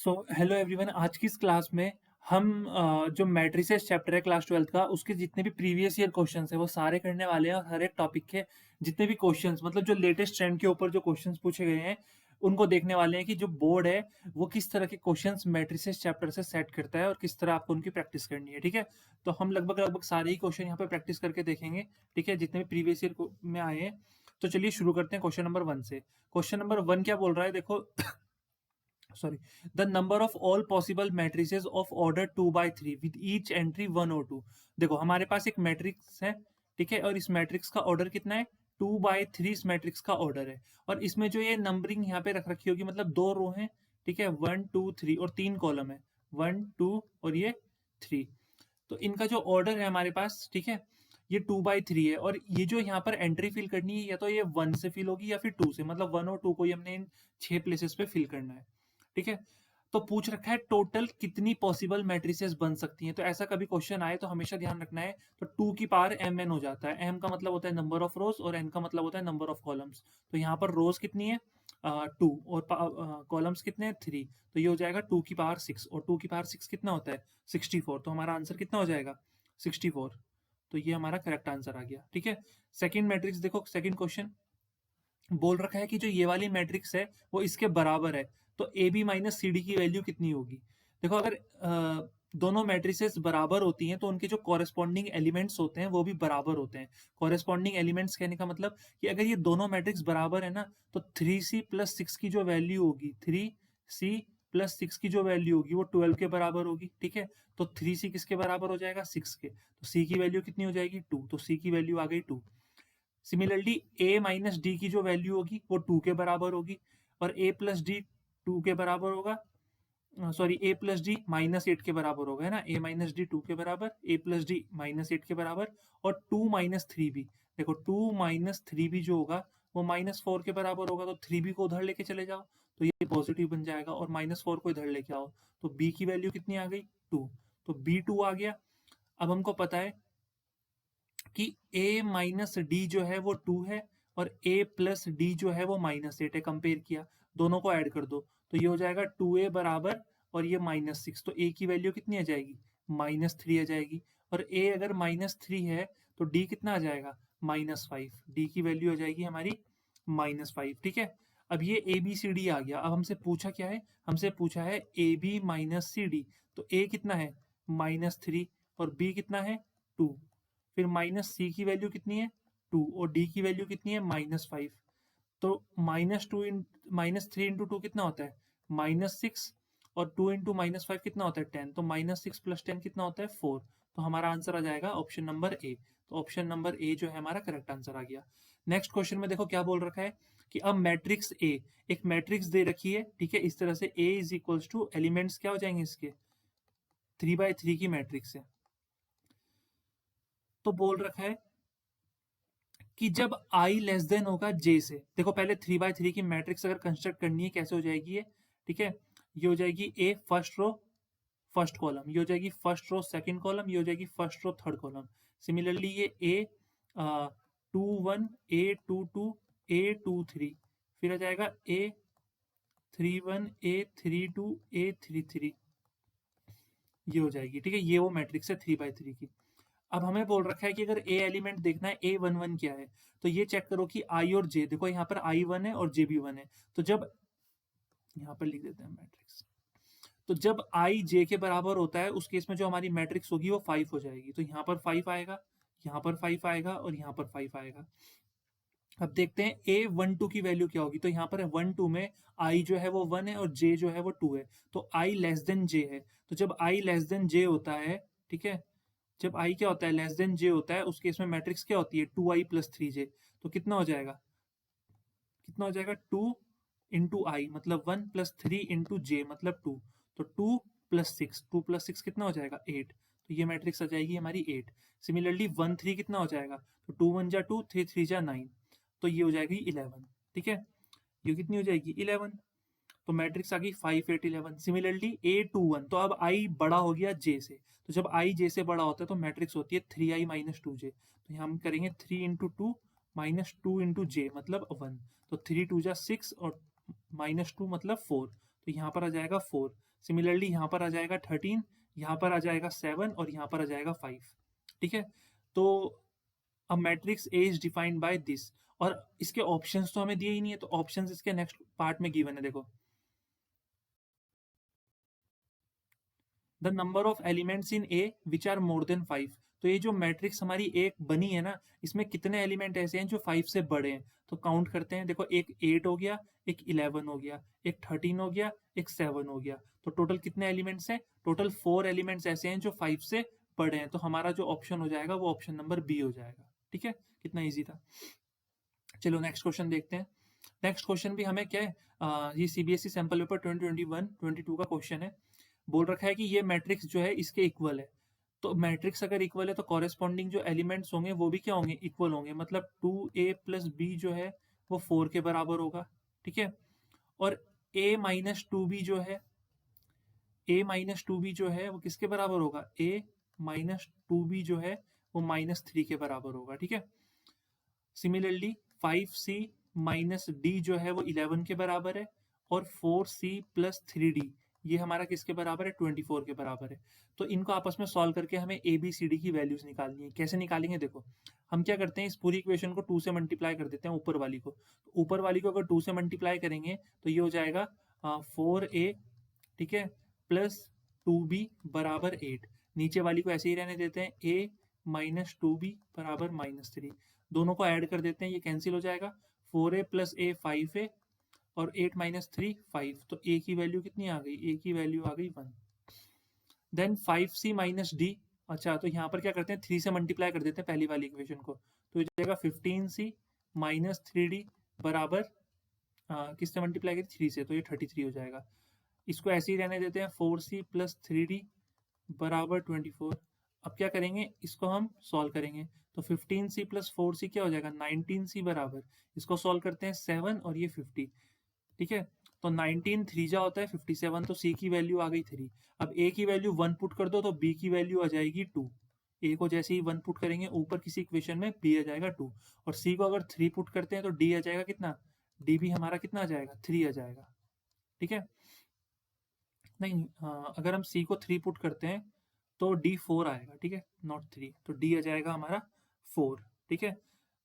Hello everyone. आज की इस क्लास में हम जो मैट्रिसेस चैप्टर है क्लास 12th का, उसके जितने भी प्रीवियस ईयर क्वेश्चंस है वो सारे करने वाले हैं। और हर एक टॉपिक के जितने भी क्वेश्चंस, मतलब जो लेटेस्ट ट्रेंड के ऊपर जो क्वेश्चंस पूछे गए हैं, उनको देखने वाले हैं कि जो बोर्ड है वो किस तरह के क्वेश्चंस मैट्रिसेस चैप्टर से सेट करता है और किस तरह आपको उनकी प्रैक्टिस करनी है। ठीक है, तो हम लगभग लगभग सारे ही क्वेश्चन यहाँ पे प्रैक्टिस करके देखेंगे। ठीक है, जितने भी प्रीवियस ईयर में आए हैं। तो चलिए शुरू करते हैं क्वेश्चन नंबर 1 से। क्वेश्चन नंबर 1 क्या बोल रहा है, देखो। Sorry, the number of all possible matrices of order 2 by 3 with each entry 1 or 2। देखो हमारे पास एक मैट्रिक्स है, ठीक है, और इस मैट्रिक्स का ऑर्डर कितना है, 2 by 3 इस मैट्रिक्स का ऑर्डर है। और इसमें जो ये नंबरिंग यहाँ पे रख रखी होगी, मतलब दो रो हैं, ठीक है, 1 2 3, और 3 कॉलम है, 1 2 और ये 3। तो इनका जो ऑर्डर है हमारे पास, ठीक है, ये 2 by 3 है। और ये जो यहाँ पर एंट्री फिल करनी है, या तो ये 1 से फिल होगी या फिर 2 से, मतलब 1 और 2 को ही हमने इन 6 प्लेसेस पे फिल करना है। ठीक है, तो पूछ रखा है टोटल कितनी पॉसिबल मैट्रिसेस बन सकती हैं। तो ऐसा कभी क्वेश्चन आए तो हमेशा ध्यान रखना है, तो 2 की पावर mn हो जाता है। m का मतलब होता है नंबर ऑफ रोज और n का मतलब होता है नंबर ऑफ कॉलम्स। तो यहाँ पर रोज कितनी है, 2, और कॉलम्स कितने हैं, 3। तो ये हो जाएगा 2 की पावर 6, और 2 की पावर 6 कितना होता है, 64। तो हमारा आंसर कितना हो जाएगा, 64। तो ये हमारा करेक्ट आंसर आ गया। ठीक है, सेकंड मैट्रिक्स देखो, सेकंड क्वेश्चन बोल रखा है कि जो ये वाली मैट्रिक्स है वो इसके बराबर है, तो a b minus c d की वैल्यू कितनी होगी। देखो, अगर दोनों मैट्रिसेस बराबर होती हैं तो उनके जो कॉरेस्पॉन्डिंग एलिमेंट्स होते हैं वो भी बराबर होते हैं। कॉरेस्पॉन्डिंग एलिमेंट्स कहने का मतलब कि अगर ये दोनों मैट्रिक्स बराबर है ना, तो 3c+6 की जो वैल्यू होगी, 3c+6 की जो वैल्यू होगी वो 12 के बराबर होगी। ठीक है, तो 3c किसके बराबर हो जाएगा, 6 के। तो c की वैल्यू कितनी हो जाएगी, 2। तो c की वैल्यू आ गई 2। सिमिलरली a माइनस डी की जो वैल्यू होगी वो 2 के बराबर होगी, और a प्लस डी 2 के बराबर होगा। सॉरी, a प्लस डी -8 के बराबर होगा, है ना। a माइनस डी 2 के बराबर, a प्लस डी -8 के बराबर। और 2 माइनस थ्री भी, देखो 2 माइनस थ्री भी जो होगा वो -4 के बराबर होगा। तो 3b को उधर लेके चले जाओ तो ये पॉजिटिव बन जाएगा, और -4 को इधर लेके आओ तो b की वैल्यू कितनी आ गई, 2। तो b2 आ गया। अब हमको पता है कि a माइनस डी जो है वो 2 है, और a प्लस डी जो है वो -8 है। कंपेयर किया, दोनों को ऐड कर दो तो ये हो जाएगा 2a बराबर, और ये -6। तो a की वैल्यू कितनी आ जाएगी, -3 आ जाएगी। और a अगर -3 है तो d कितना आ जाएगा, -5। d की वैल्यू आ जाएगी हमारी -5। ठीक है, अब ये ए बी सी डी आ गया। अब हमसे पूछा क्या है, हमसे पूछा है a b minus c d. तो a कितना है, -3, और b कितना है, 2। फिर माइनस सी की वैल्यू कितनी है, 2, और डी की वैल्यू कितनी है, -5। तो -3 इंटू 2 कितना होता है, -6, और 2 इंटू -5 कितना होता है, 10। तो -6 + 10 कितना होता है, 4। तो हमारा आंसर आ जाएगा ऑप्शन नंबर ए। तो ऑप्शन नंबर ए जो है हमारा करेक्ट आंसर आ गया। नेक्स्ट क्वेश्चन में देखो क्या बोल रखा है कि अब मैट्रिक्स ए, एक मैट्रिक्स दे रखी है, ठीक है, इस तरह से ए इज इक्वल्स टू, एलिमेंट्स क्या हो जाएंगे इसके, 3 by 3 की मैट्रिक्स है। तो बोल रखा है कि जब i लेस देन होगा j से। देखो पहले 3 by 3 की मैट्रिक्स अगर कंस्ट्रक्ट करनी है, कैसे हो जाएगी ये, ठीक है, ये हो जाएगी a first row first column, ये हो जाएगी फर्स्ट रो सेकंड कॉलम, ये हो जाएगी first row third column. Similarly ये a 2 1, a 2 2, a 2 3, फिर आ जाएगा a 3 1, a 3 2, a 3 3, ये हो जाएगी। ठीक है, ये वो मैट्रिक्स है 3 by 3 की। अब हमें बोल रखा है कि अगर ए एलिमेंट देखना है, a11 क्या है, तो ये चेक करो कि आई और जे, देखो यहाँ पर i1 है और जे भी 1 है। तो जब, यहाँ पर लिख देते हैं मैट्रिक्स, तो जब आई जे के बराबर होता है उस केस में जो हमारी मैट्रिक्स होगी वो 5 हो जाएगी। तो यहाँ पर 5 आएगा, यहाँ पर 5 आएगा, और यहाँ पर 5 आएगा। अब देखते हैं a12 की वैल्यू क्या होगी। तो यहाँ पर 1 2 में i जो है वो 1 है और j जो है वो 2 है। तो i लेस देन j है। तो जब i लेस देन j होता है, ठीक है, जब i क्या होता है, लेस देन j होता है, उस केस में मैट्रिक्स क्या होती है, 2i + 3j। तो कितना हो जाएगा, कितना हो जाएगा, 2 इंटू आई मतलब 1 + 3 इंटू जे मतलब 2। तो 2 + 6 कितना हो जाएगा, 8। तो ये मैट्रिक्स आ जाएगी हमारी 8। सिमिलरली 1 3 कितना हो जाएगा, तो 2 1 जा 2, 3 3 जा 9। तो ये हो जाएगी 11। ठीक है, ये कितनी हो जाएगी, 11। तो मैट्रिक्स आ गई 5 8 11। सिमिलरली a21, तो अब i बड़ा हो गया j से। तो जब i j से बड़ा होता है तो मैट्रिक्स होती है 3i - 2j। तो यहाँ हम करेंगे 3 इंटू 2 -2 इंटू j मतलब 1। तो 3 2 जा 6, और -2 मतलब 4। तो यहाँ पर आ जाएगा 4। सिमिलरली यहाँ पर आ जाएगा 13, यहाँ पर आ जाएगा 7 और यहाँ पर आ जाएगा 5। ठीक है, तो अ matrix a is defined by this, और इसके ऑप्शंस तो हमें दिए ही नहीं है, तो ऑप्शंस इसके नेक्स्ट पार्ट में गिवन है। देखो, the number of elements in a which are more than 5। तो ये जो मैट्रिक्स हमारी एक बनी है ना, इसमें कितने एलिमेंट ऐसे हैं जो 5 से बड़े हैं, तो काउंट करते हैं। देखो, एक 8 हो गया, एक 11 हो गया, एक 13 हो गया, एक 7 हो गया, तो टोटल कितने एलिमेंट्स हैं? टोटल 4 एलिमेंट्स ऐसे हैं जो 5 से बड़े हैं, तो हमारा जो ऑप्शन हो जाएगा वो ऑप्शन नंबर बी हो जाएगा। ठीक है, कितना ईजी था। चलो नेक्स्ट क्वेश्चन देखते हैं। नेक्स्ट क्वेश्चन भी हमें क्या है, ये सीबीएसई सैंपल पेपर 2021-22 का क्वेश्चन है। बोल रखा है कि ये मैट्रिक्स जो है इसके इक्वल है। तो मैट्रिक्स अगर इक्वल है तो कॉरेस्पॉन्डिंग जो एलिमेंट्स होंगे वो भी क्या होंगे? इक्वल होंगे। मतलब 2a प्लस बी जो है वो 4 के बराबर होगा। ठीक है, और a माइनस टू बी जो है, a माइनस टू बी जो है वो किसके बराबर होगा? a माइनस टू बी जो है वो -3 के बराबर होगा। ठीक है, सिमिलरली 5c माइनस डी जो है वो 11 के बराबर है, और 4c प्लस 3d ये हमारा किसके बराबर है? 24 के बराबर है। तो इनको आपस में सॉल्व करके हमें ए बी सी डी की वैल्यूज निकालनी है। कैसे निकालेंगे? देखो, हम क्या करते हैं, इस पूरी इक्वेशन को 2 से मल्टीप्लाई कर देते हैं ऊपर वाली को। तो ऊपर वाली को अगर 2 से मल्टीप्लाई करेंगे तो ये हो जाएगा 4a, ठीक है, प्लस 2b बराबर 8। नीचे वाली को ऐसे ही रहने देते हैं, a माइनस 2b बराबर -3। दोनों को ऐड कर देते हैं, ये कैंसिल हो जाएगा। 4a प्लस a 5a, और 8 माइनस 3 5। तो a की वैल्यू कितनी आ गई? a की वैल्यू आ गई 1। देन 5c माइनस d, अच्छा तो यहाँ पर क्या करते हैं, 3 से मल्टीप्लाई कर देते हैं पहली वाली इक्वेशन को, तो हो जाएगा 15c माइनस 3d बराबर किससे मल्टीप्लाई करें? 3 से, तो ये 33 हो जाएगा। इसको ऐसे ही रहने देते हैं, 4c प्लस 3d बराबर 24। अब क्या करेंगे, इसको हम सॉल्व करेंगे, तो 15c प्लस 4c क्या हो जाएगा? 19c बराबर, इसको सॉल्व करते हैं 7 और ये 50। ठीक है, तो 19 3 जा होता है 57, तो c की वैल्यू आ गई 3। अब a की वैल्यू 1 पुट कर दो तो b की वैल्यू आ जाएगी 2। a को जैसे ही 1 पुट करेंगे ऊपर किसी इक्वेशन में, b आ जाएगा 2, और c को अगर 3 पुट करते हैं तो d आ जाएगा कितना? d भी हमारा कितना आ जाएगा? 3 आ जाएगा। ठीक है, नहीं, अगर हम c को 3 पुट करते हैं तो d 4 आएगा। ठीक है, नॉट 3, तो d आ जाएगा हमारा 4। ठीक है,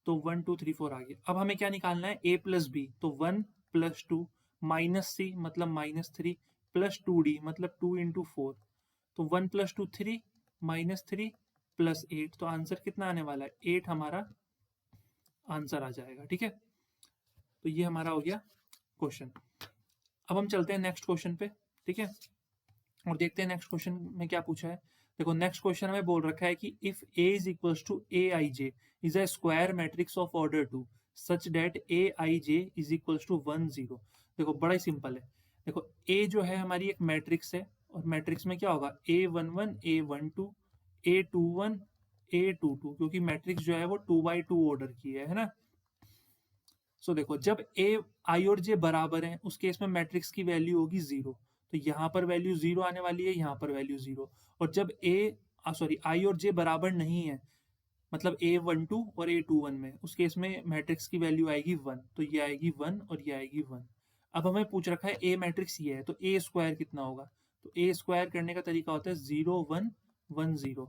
तो 1 2 3 4 आ गया। अब हमें क्या निकालना है? a प्लस बी, तो 1 प्लस 2 माइनस सी मतलब -3 प्लस 2d मतलब 2 इंटू 4, तो 1 प्लस 2 3 माइनस 3 प्लस 8, तो आंसर कितना आने वाला है? 8 हमारा आंसर आ जाएगा। ठीक है, तो ये हमारा हो गया क्वेश्चन। अब हम चलते हैं नेक्स्ट क्वेश्चन पे। ठीक है, और देखते हैं नेक्स्ट क्वेश्चन में क्या पूछा है। देखो, नेक्स्ट क्वेश्चन हमें बोल रखा है कि if a is equals to a i j is a square matrix of order 2 such that a i j is equals to 1 0। देखो, बड़ा ही सिंपल है। देखो, a जो है हमारी एक मैट्रिक्स है, और मैट्रिक्स में क्या होगा? a11 a12 a21 a22, क्योंकि मैट्रिक्स जो है वो 2 by 2 ऑर्डर की है ना। सो देखो, जब ए आई और जे बराबर हैं उस केस में मैट्रिक्स की वैल्यू होगी 0, तो यहाँ पर वैल्यू 0 आने वाली है, यहाँ पर वैल्यू 0। और जब आई और जे बराबर नहीं है, मतलब a12 और a21 में, उस केस में मैट्रिक्स की वैल्यू आएगी 1, तो ये आएगी 1 और ये आएगी 1। अब हमें पूछ रखा है ए मैट्रिक्स ये है, तो ए स्क्वायर कितना होगा? तो ए स्क्वायर करने का तरीका होता है 0 1 1 0।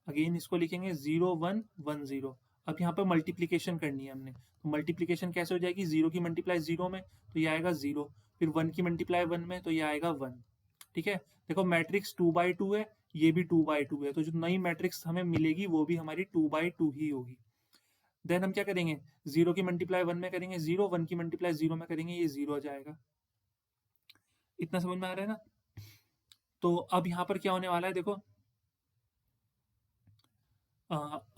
अगेन इसको लिखेंगे 0 1 1 0। अब यहाँ पर मल्टीप्लीकेशन करनी है हमने, तो मल्टीप्लीकेशन कैसे हो जाएगी? 0 की मल्टीप्लाई 0 में तो ये आएगा 0, फिर 1 की मल्टीप्लाई 1 में तो ये आएगा 1। ठीक है, देखो मैट्रिक्स 2 by 2 है, ये भी 2 by 2 है, तो जो नई मैट्रिक्स हमें मिलेगी वो भी हमारी 2 by 2 ही होगी। देन हम क्या करेंगे? 0 की मल्टीप्लाई 1 में करेंगे 0, 1 की मल्टीप्लाई 0 में करेंगे, ये 0 आ जाएगा। इतना समझ में आ रहा है ना? तो अब यहाँ पर क्या होने वाला है, देखो,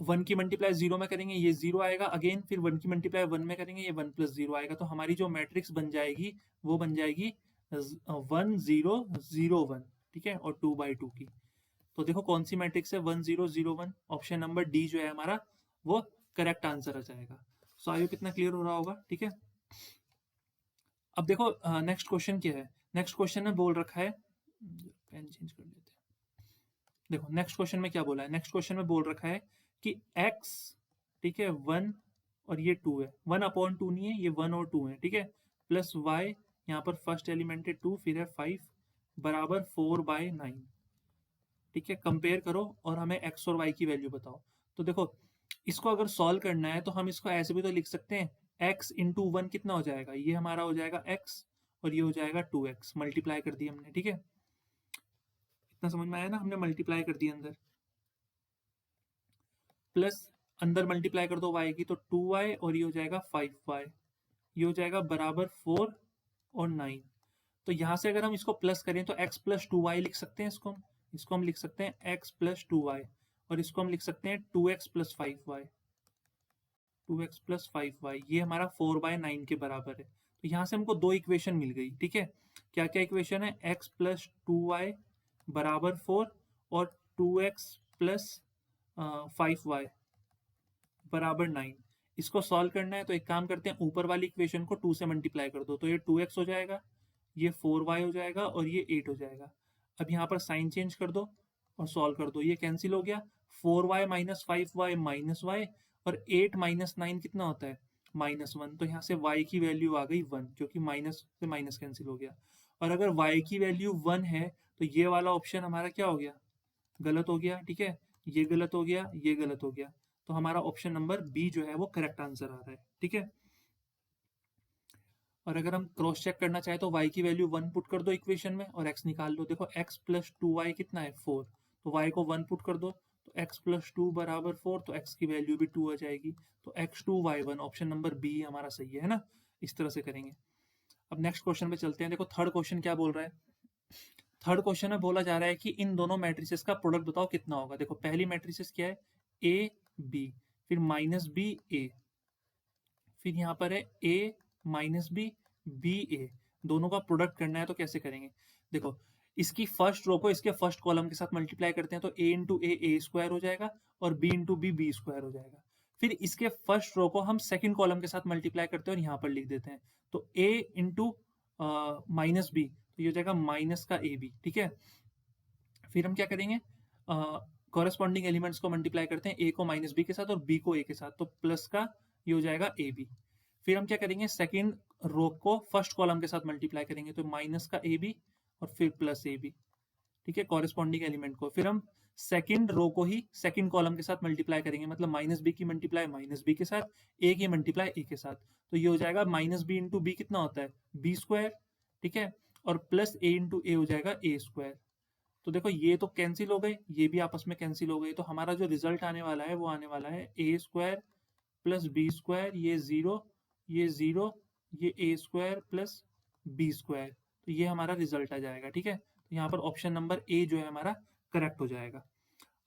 1 की मल्टीप्लाई 0 में करेंगे, ये 0 आएगा अगेन, फिर 1 की मल्टीप्लाई 1 में करेंगे, ये 1 प्लस 0 आएगा, तो हमारी जो मैट्रिक्स बन जाएगी वो बन जाएगी 1 0 0 1। ठीक है, और 2 by 2 की। तो देखो कौन सी मैट्रिक्स है? 1 0 0 1, ऑप्शन नंबर डी जो है हमारा वो करेक्ट आंसर आ जाएगा। सो आई होप इतना क्लियर हो रहा होगा। ठीक है, अब देखो नेक्स्ट क्वेश्चन क्या है। नेक्स्ट क्वेश्चन में बोल रखा है, पेन चेंज कर लेते हैं। देखो नेक्स्ट क्वेश्चन में क्या बोला है, नेक्स्ट क्वेश्चन में बोल रखा है कि x, ठीक है, 1 और ये 2 है, 1/2 नहीं है, ये 1 और 2 है। ठीक है, प्लस y, यहाँ पर फर्स्ट एलिमेंट है 2, फिर है 5, बराबर 4/9। ठीक है, कंपेयर करो और हमें x और y की वैल्यू बताओ। तो देखो, इसको अगर सॉल्व करना है तो हम इसको ऐसे भी तो लिख सकते हैं, x इंटू 1 कितना हो जाएगा, ये हमारा हो जाएगा x और ये हो जाएगा 2x, मल्टीप्लाई कर दिया हमने। ठीक है, इतना समझ में आया ना, हमने मल्टीप्लाई कर दिया अंदर, प्लस अंदर मल्टीप्लाई कर दो y की तो 2y और ये हो जाएगा 5y, ये हो जाएगा बराबर 4 और 9। तो यहाँ से अगर हम इसको प्लस करें तो x प्लस 2y लिख सकते हैं, इसको हम लिख सकते हैं x प्लस 2y, और इसको हम लिख सकते हैं 2x plus 5y, 2x plus 5y, ये हमारा 4/9 के बराबर है। तो यहाँ से हमको दो इक्वेशन मिल गई। ठीक है, क्या क्या इक्वेशन है, x प्लस 2y बराबर 4 और 2x प्लस 5y बराबर 9। इसको सॉल्व करना है तो एक काम करते हैं, ऊपर वाली इक्वेशन को 2 से मल्टीप्लाई कर दो, तो ये 2x हो जाएगा, ये 4y हो जाएगा और ये 8 हो जाएगा। अब यहाँ पर साइन चेंज कर दो और सॉल्व कर दो, ये कैंसिल हो गया, 4y minus 5y minus y, और 8 माइनस 9 कितना होता है, -1। तो यहाँ से y की वैल्यू आ गई 1, क्योंकि माइनस से माइनस कैंसिल हो गया। और अगर y की वैल्यू 1 है तो ये वाला ऑप्शन हमारा क्या हो गया, गलत हो गया। ठीक है, ये गलत हो गया, ये गलत हो गया, तो हमारा ऑप्शन नंबर बी जो है वो करेक्ट आंसर आ रहा है। ठीक है, और अगर हम क्रॉस चेक करना चाहे तो y की वैल्यू 1 पुट कर दो इक्वेशन में और x निकाल लो। देखो x प्लस 2y कितना है, 4, तो y को 1 पुट कर दो, तो x प्लस 2 बराबर 4, तो x की वैल्यू भी 2 आ जाएगी, तो x2y1, ऑप्शन नंबर बी हमारा सही है ना। इस तरह से करेंगे। अब नेक्स्ट क्वेश्चन पे चलते हैं। देखो थर्ड क्वेश्चन क्या बोल रहा है, थर्ड क्वेश्चन में बोला जा रहा है कि इन दोनों मैट्रिसेस का प्रोडक्ट बताओ कितना होगा। देखो पहली मैट्रिसेस क्या है, ए बी, फिर माइनस बी ए, फिर यहाँ पर है ए माइनस बी बी ए, दोनों का प्रोडक्ट करना है तो कैसे करेंगे। देखो इसकी फर्स्ट रो को इसके फर्स्ट कॉलम के साथ मल्टीप्लाई करते हैं तो ए इंटू ए स्क्वायर हो जाएगा और बी इंटू बी स्क्वायर हो जाएगा। फिर इसके फर्स्ट रो को हम सेकंड कॉलम के साथ मल्टीप्लाई करते हैं और यहाँ पर लिख देते हैं, तो ए इंटू माइनस बी, तो ये हो जाएगा माइनस का ए बी। ठीक है, फिर हम क्या करेंगे, कॉरेस्पॉन्डिंग एलिमेंट्स को मल्टीप्लाई करते हैं, ए को माइनस बी के साथ और बी को ए के साथ, तो प्लस का ये हो जाएगा ए बी। फिर हम क्या करेंगे, सेकेंड रो को फर्स्ट कॉलम के साथ मल्टीप्लाई करेंगे, तो माइनस का ए बी और फिर प्लस ए बी। ठीक है, कॉरेस्पॉन्डिंग एलिमेंट को फिर हम सेकंड रो को ही सेकंड कॉलम के साथ मल्टीप्लाई करेंगे, मतलब माइनस बी की मल्टीप्लाई माइनस बी के साथ, ए की मल्टीप्लाई ए के साथ, तो ये हो जाएगा माइनस बी इंटू बी कितना होता है, बी स्क्वायर। ठीक है, और प्लस ए इंटू ए हो जाएगा ए स्क्वायर। तो देखो ये तो कैंसिल हो गए, ये भी आपस में कैंसिल हो गए, तो हमारा जो रिजल्ट आने वाला है वो आने वाला है ए स्क्वायर प्लस बी स्क्वायर, ये जीरो, ये जीरो, ये ए स्क्वायर प्लस बी स्क्वायर, तो ये हमारा रिजल्ट आ जाएगा। ठीक है, तो यहाँ पर ऑप्शन नंबर ए जो है हमारा करेक्ट हो जाएगा।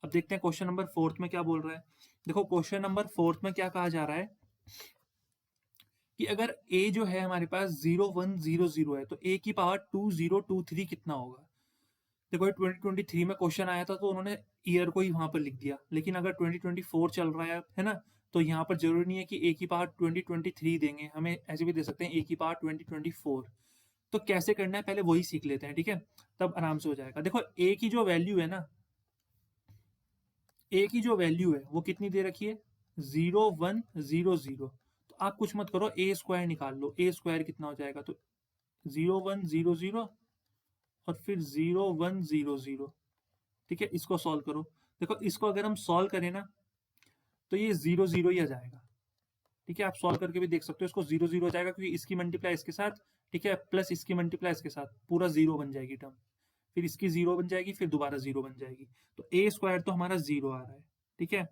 अब देखते हैं क्वेश्चन नंबर फोर्थ में क्या बोल रहा है। देखो क्वेश्चन नंबर फोर्थ में क्या कहा जा रहा है कि अगर a जो है हमारे पास 0 1 0 0 है तो a की पावर 2023 कितना होगा। देखो 2023 में क्वेश्चन आया था तो उन्होंने ईयर को ही वहां पर लिख दिया, लेकिन अगर 2024 चल रहा है ना, तो यहाँ पर जरूरी नहीं है कि a की पावर 2023 देंगे, हमें ऐसे भी दे सकते हैं a की पावर 2024। तो कैसे करना है पहले वही सीख लेते हैं। ठीक है, तब आराम से हो जाएगा। देखो a की जो वैल्यू है ना, a की जो वैल्यू है वो कितनी दे रखी है, 0 1 0 0। तो आप कुछ मत करो, ए स्क्वायर निकाल लो, ए स्क्वायर कितना हो जाएगा, तो 0 1 0 0 और फिर 0 1 0 0। ठीक है, इसको सॉल्व करो। देखो इसको अगर हम सॉल्व करें ना तो ये 0 0 ही आ जाएगा। ठीक है, आप सॉल्व करके भी देख सकते हो, इसको 0 0 हो जाएगा क्योंकि इसकी मल्टीप्लाई इसके साथ, ठीक है, प्लस इसकी मल्टीप्लाई इसके साथ, पूरा जीरो बन जाएगी टर्म, फिर इसकी जीरो बन जाएगी, फिर दोबारा जीरो बन जाएगी, तो ए स्क्वायर तो हमारा जीरो आ रहा है। ठीक है,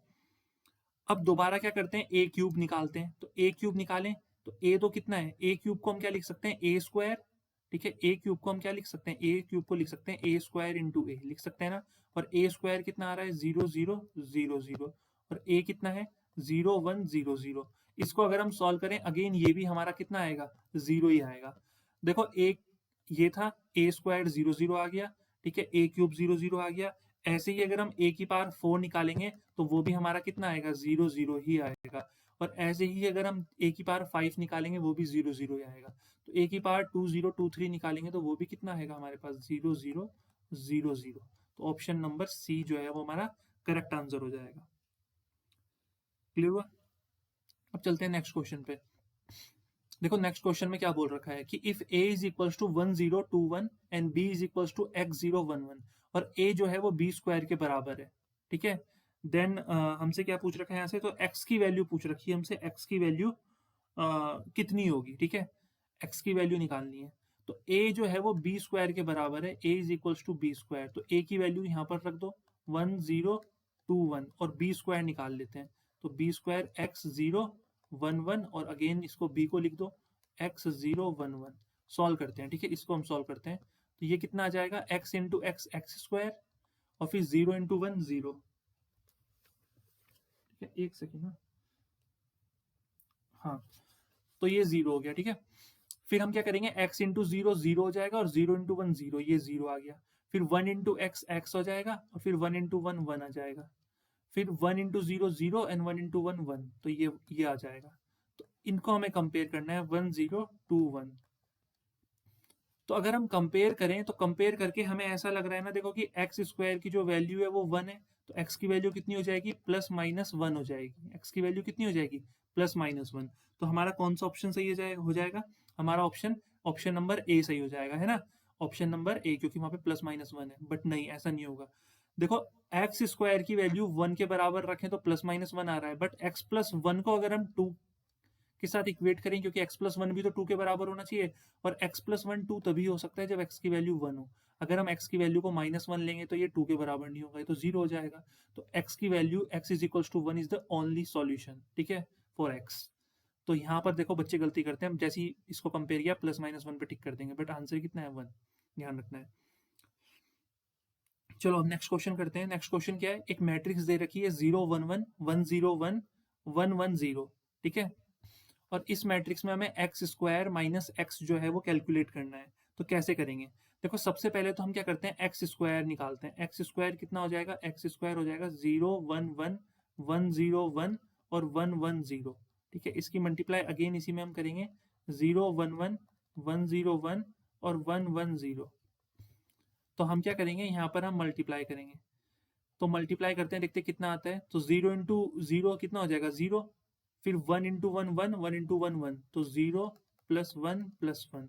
अब दोबारा क्या करते हैं, ए क्यूब निकालते हैं, तो ए क्यूब निकालें तो ए तो कितना है, ए क्यूब को हम क्या लिख सकते हैं, ए स्क्वायर। ठीक है, ए क्यूब को हम क्या लिख सकते हैं, ए क्यूब को लिख सकते हैं ए स्क्वायर इंटू ए, लिख सकते हैं ना। और ए स्क्वायर कितना आ रहा है, 0 0 0 0, और ए कितना है, 0 1 0 0। इसको अगर हम सॉल्व करें अगेन, ये भी हमारा कितना आएगा, जीरो ही आएगा। देखो एक ये था, ए स्क्वायर 0 0 आ गया, ठीक है, ए क्यूब 0 0 आ गया। ऐसे ही अगर हम ए की पावर 4 निकालेंगे तो वो भी हमारा कितना आएगा, 0 0 ही आएगा। और ऐसे ही अगर हम ए की पावर 5 निकालेंगे वो भी 0 0 ही आएगा। तो ए की पावर 2023 निकालेंगे तो वो भी कितना आएगा हमारे पास, 0 0 0 0। तो ऑप्शन नंबर सी जो है वो हमारा करेक्ट आंसर हो जाएगा। क्लियर हुआ। अब चलते हैं नेक्स्ट क्वेश्चन पे। देखो नेक्स्ट क्वेश्चन में क्या बोल रखा है कि if a is equals to 1021 and b is equals to x011 और a जो है वो b स्क्वायर के बराबर है, ठीक है। देन हमसे क्या पूछ रखा है यहाँ से, तो x की वैल्यू पूछ रखी है हमसे, x की वैल्यू कितनी होगी, ठीक है। x की वैल्यू निकालनी है, तो a जो है वो b स्क्वायर के बराबर है, a is equals to b square, तो a की वैल्यू यहाँ पर रख दो 1021 और b स्क्वायर निकाल लेते हैं, तो b स्क्वायर x011 और अगेन इसको b को लिख दो x011। सॉल्व करते हैं, ठीक है, इसको हम सॉल्व करते हैं, तो ये कितना आ जाएगा x into x x square और फिर 0 इंटू 1 0, ठीक है। एक सेकेंड ना, हाँ, तो ये 0 हो गया, ठीक है। फिर हम क्या करेंगे, x इंटू 0 0 हो जाएगा और 0 इंटू 1 0, ये 0 आ गया। फिर 1 इंटू एक्स एक्स हो जाएगा और फिर 1 इंटू 1 1 आ जाएगा। फिर 1 इंटू 0 0 एंड 1 इंटू 1 1, तो ये आ जाएगा। तो इनको हमें कंपेयर करना है 1 0 2 1। तो अगर हम कंपेयर करें तो कंपेयर करके हमें ऐसा लग रहा है ना, देखो कि एक्स स्क्वायर की जो वैल्यू है वो 1 है, तो एक्स की वैल्यू कितनी हो जाएगी, प्लस माइनस 1 हो जाएगी। एक्स की वैल्यू कितनी हो जाएगी, प्लस माइनस 1। तो हमारा कौन सा ऑप्शन सही हो जाएगा, हमारा ऑप्शन ऑप्शन नंबर ए सही हो जाएगा, है ना। ऑप्शन नंबर ए, क्योंकि वहां पे प्लस माइनस 1 है। बट नहीं, ऐसा नहीं होगा। देखो, एक्स स्क्वायर की वैल्यू 1 के बराबर रखें तो प्लस माइनस 1 आ रहा है, बट एक्स प्लस 1 को अगर हम 2 के साथ इक्वेट करें, क्योंकि x प्लस 1 भी तो 2 के बराबर होना चाहिए, और x प्लस 1 2 तभी हो सकता है जब x की वैल्यू 1 हो। अगर हम x की वैल्यू को माइनस 1 लेंगे तो ये 2 के बराबर नहीं होगा, ये तो 0 हो जाएगा। तो x की value x is equals to 1 is the only solution, ठीक है, फॉर x। तो यहाँ पर देखो बच्चे गलती करते हैं, जैसे ही इसको कंपेयर किया प्लस माइनस 1 पे टिक कर देंगे, बट आंसर कितना है 1, ध्यान रखना है। चलो हम नेक्स्ट क्वेश्चन करते हैं। नेक्स्ट क्वेश्चन क्या है, एक मैट्रिक्स दे रखी है 0 1 1 1 0 1 1 1 0, ठीक है। और इस मैट्रिक्स में हमें एक्स स्क्वायर माइनस एक्स जो है वो कैलकुलेट करना है। तो कैसे करेंगे, देखो सबसे पहले तो हम क्या करते हैं, एक्स स्क्वायर निकालते हैं। एक्स स्क्वायर कितना हो जाएगा, एक्स स्क्वायर हो जाएगा 0 1 1 1 0 1 और 1 1 0, ठीक है। इसकी मल्टीप्लाई अगेन इसी में हम करेंगे 0 1 1 1 0 1 और 1 1 0। तो हम क्या करेंगे, यहाँ पर हम मल्टीप्लाई करेंगे, तो मल्टीप्लाई करते हैं, देखते हैं कितना आता है। तो 0 इंटू 0 कितना हो जाएगा 0, फिर 1 इंटू 1 1 1 इंटू 1 1, तो 0 प्लस 1 प्लस 1।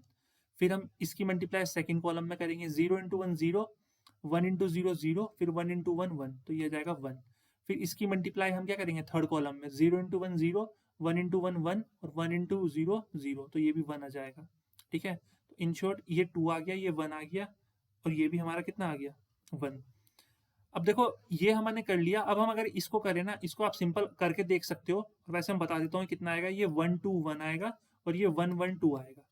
फिर हम इसकी मल्टीप्लाई सेकंड कॉलम में करेंगे, 0 इंटू 1 0, 1 इंटू 0 0, फिर 1 इंटू 1 1, तो ये जाएगा 1। फिर इसकी मल्टीप्लाई हम क्या करेंगे थर्ड कॉलम में, 0 इंटू 1 0, 1 इंटू 1 1 और 1 इंटू 0 0, तो ये भी 1 आ जाएगा, ठीक है। तो इन शॉर्ट ये 2 आ गया, ये 1 आ गया, और ये भी हमारा कितना आ गया 1। अब देखो ये हमने कर लिया, अब हम अगर इसको करें ना, इसको आप सिंपल करके देख सकते हो, वैसे हम बता देता हूँ कितना आएगा, ये 1 2 1 आएगा और ये 1 1 2 आएगा,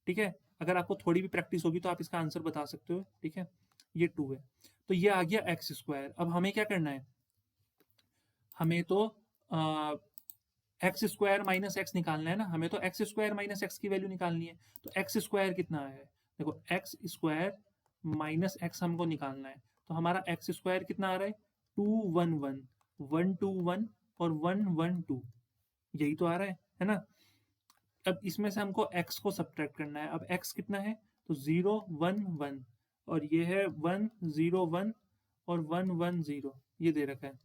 ठीक है। अगर आपको थोड़ी भी प्रैक्टिस होगी तो आप इसका आंसर बता सकते हो, ठीक है। ये 2 है, तो ये आ गया एक्स स्क्वायर। अब हमें क्या करना है, हमें तो एक्स स्क्वायर माइनस एक्स निकालना है ना, हमें तो एक्स स्क्वायर माइनस एक्स की वैल्यू निकालनी है। तो एक्स स्क्वायर कितना है, देखो एक्स स्क्वायर माइनस एक्स हमको निकालना है, तो हमारा एक्स स्क्वायर कितना आ रहा है 2 1 1 1 2 1 और 1 1 2, यही तो आ रहा है ना। अब इसमें से हमको x को सब्ट्रैक्ट करना है। अब x कितना है, तो 0 1 1 और ये है 1 0 1 और 1 1 0, ये दे रखा है।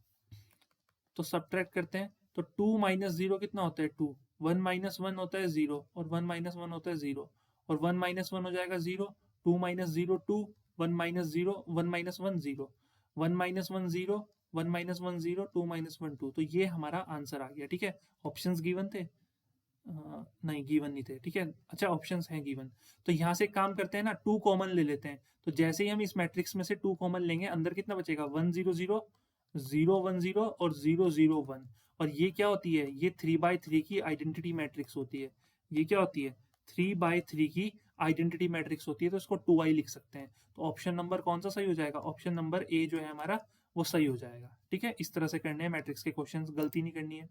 तो सब्ट्रैक्ट करते हैं, तो 2 माइनस 0 कितना होता है 2, 1 माइनस 1 होता है 0 और 1 माइनस 1 होता है 0, और 1 माइनस 1 हो जाएगा 0, 2 minus 0 2, 1 minus 0 1 minus 1 0, 1 minus 1 0, 1 minus 1 0, 2 minus 1 2, तो ये हमारा आंसर आ गया, ठीक है। ऑप्शंस गिवन थे, नहीं गिवन नहीं थे, ठीक है। अच्छा ऑप्शंस हैं गिवन, तो यहाँ से काम करते हैं ना, 2 कॉमन ले लेते हैं। तो जैसे ही हम इस मैट्रिक्स में से 2 कॉमन लेंगे, अंदर कितना बचेगा 1 0 0 0 1 0 और 0 0 1। और ये क्या होती है, ये 3x3 की आइडेंटिटी मैट्रिक्स होती है। ये क्या होती है, 3x3 की आइडेंटिटी मैट्रिक्स होती है, तो इसको 2i लिख सकते हैं। तो ऑप्शन नंबर कौन सा सही हो जाएगा, ऑप्शन नंबर ए जो है हमारा वो सही हो जाएगा, ठीक है। इस तरह से करने हैं मैट्रिक्स के क्वेश्चंस, गलती नहीं करनी है।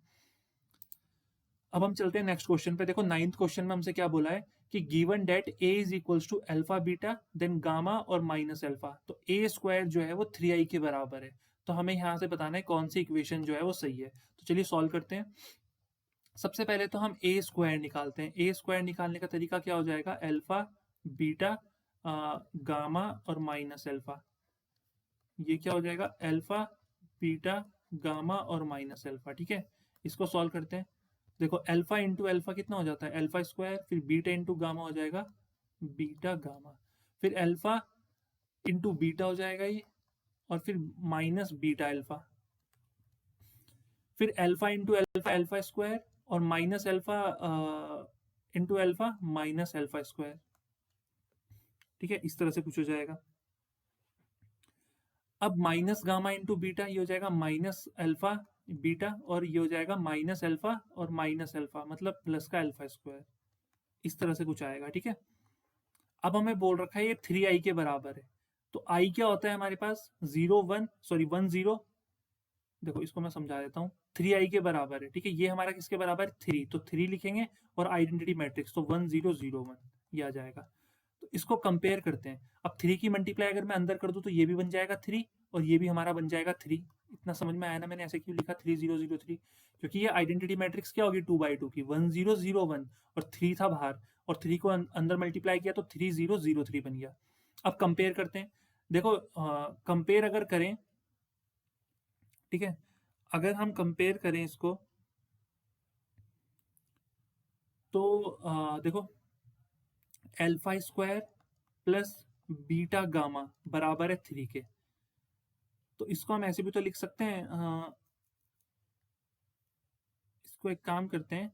अब हम चलते हैं नेक्स्ट क्वेश्चन पे। देखो नाइन्थ क्वेश्चन में हमसे क्या बोला है कि given det a is equals to alpha beta then gamma और माइनस अल्फा, तो ए स्क्वायर जो है वो 3i के बराबर है। तो हमें यहाँ से बताना है कौन सी इक्वेशन जो है वो सही है। तो चलिए सॉल्व करते हैं। सबसे पहले तो हम ए स्क्वायर निकालते हैं। ए स्क्वायर निकालने का तरीका क्या हो जाएगा, अल्फा बीटा गामा और माइनस अल्फा। ये क्या हो जाएगा, अल्फा बीटा गामा और माइनस अल्फा, ठीक है। इसको सॉल्व करते हैं। देखो अल्फा इंटू अल्फा कितना हो जाता है, अल्फा स्क्वायर, फिर बीटा इंटू गामा हो जाएगा बीटा गामा, फिर अल्फा इंटू बीटा हो जाएगा ये, और फिर माइनस बीटा अल्फा, फिर alpha into alpha alpha square, और minus alpha into alpha minus alpha square. ठीक है, इस तरह से कुछ हो जाएगा। अब माइनस गामा इंटू बीटा, ये हो जाएगा माइनस अल्फा बीटा, और ये हो जाएगा माइनस अल्फा और माइनस अल्फा, मतलब प्लस का अल्फा स्क्वायर। इस तरह से कुछ आएगा। ठीक है, अब हमें बोल रखा है ये 3i के बराबर है, तो i क्या होता है हमारे पास, 1 0, देखो इसको मैं समझा देता हूँ। 3i के बराबर है, ठीक है, ये हमारा किसके बराबर है, 3, तो 3 लिखेंगे और आइडेंटिटी मैट्रिक्स, तो 1 0 0 1 ये आ जाएगा। तो इसको कंपेयर करते हैं। अब 3 की मल्टीप्लाई अगर मैं अंदर कर दूं तो ये भी बन जाएगा 3, और ये भी हमारा बन जाएगा 3। इतना समझ में आया ना, मैंने ऐसे क्यों लिखा 3 0 0 3, क्योंकि ये आइडेंटिटी मैट्रिक्स क्या होगी 2/2 की, 1 0 0 1, और 3 था बाहर, और 3 को अंदर मल्टीप्लाई किया तो 3 0 0 3 बन गया। अब कंपेयर करते हैं। देखो कंपेयर अगर करें, ठीक है, अगर हम कंपेयर करें इसको, तो देखो alpha square plus beta gamma बराबर है 3 के, तो इसको हम ऐसे भी तो लिख सकते हैं। इसको एक काम करते हैं,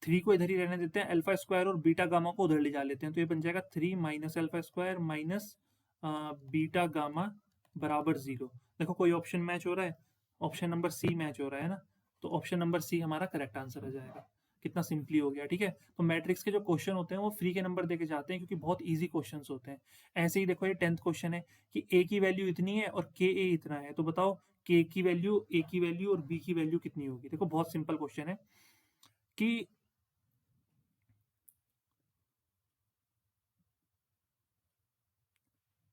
3 को इधर ही रहने देते हैं, अल्फा स्क्वायर और बीटा गामा को उधर ले जा लेते हैं, तो ये बन जाएगा 3 minus alpha square minus beta gamma बराबर 0। देखो कोई ऑप्शन मैच हो रहा है, ऑप्शन नंबर सी मैच हो रहा है ना, तो ऑप्शन नंबर सी हमारा करेक्ट आंसर हो जाएगा। कितना सिंपली हो गया। ठीक है, तो मैट्रिक्स के जो क्वेश्चन होते हैं वो फ्री के नंबर देके जाते हैं, क्योंकि बहुत इजी क्वेश्चंस होते हैं। ऐसे ही देखो ये 10th क्वेश्चन है कि ए की वैल्यू इतनी है और के ए इतना है, तो बताओ के की वैल्यू, ए की वैल्यू और बी की वैल्यू कितनी होगी। देखो बहुत सिंपल क्वेश्चन है कि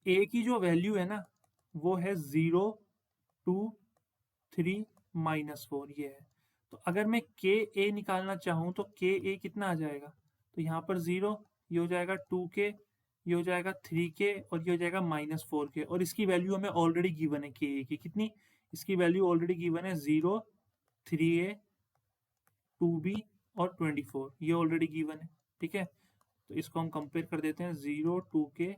ए की जो वैल्यू है ना वो है 0 2 3 -4, ये है। तो अगर मैं के ए निकालना चाहूँ तो के ए कितना आ जाएगा, तो यहाँ पर 0, ये हो जाएगा 2 के, ये हो जाएगा 3 के, और ये हो जाएगा -4 के, और इसकी वैल्यू हमें ऑलरेडी गिवन है के ए की कितनी, इसकी वैल्यू ऑलरेडी गिवन है 0 3a 2b और 24, ये ऑलरेडी गिवन है। ठीक है, तो इसको हम कंपेयर कर देते हैं 0 2 के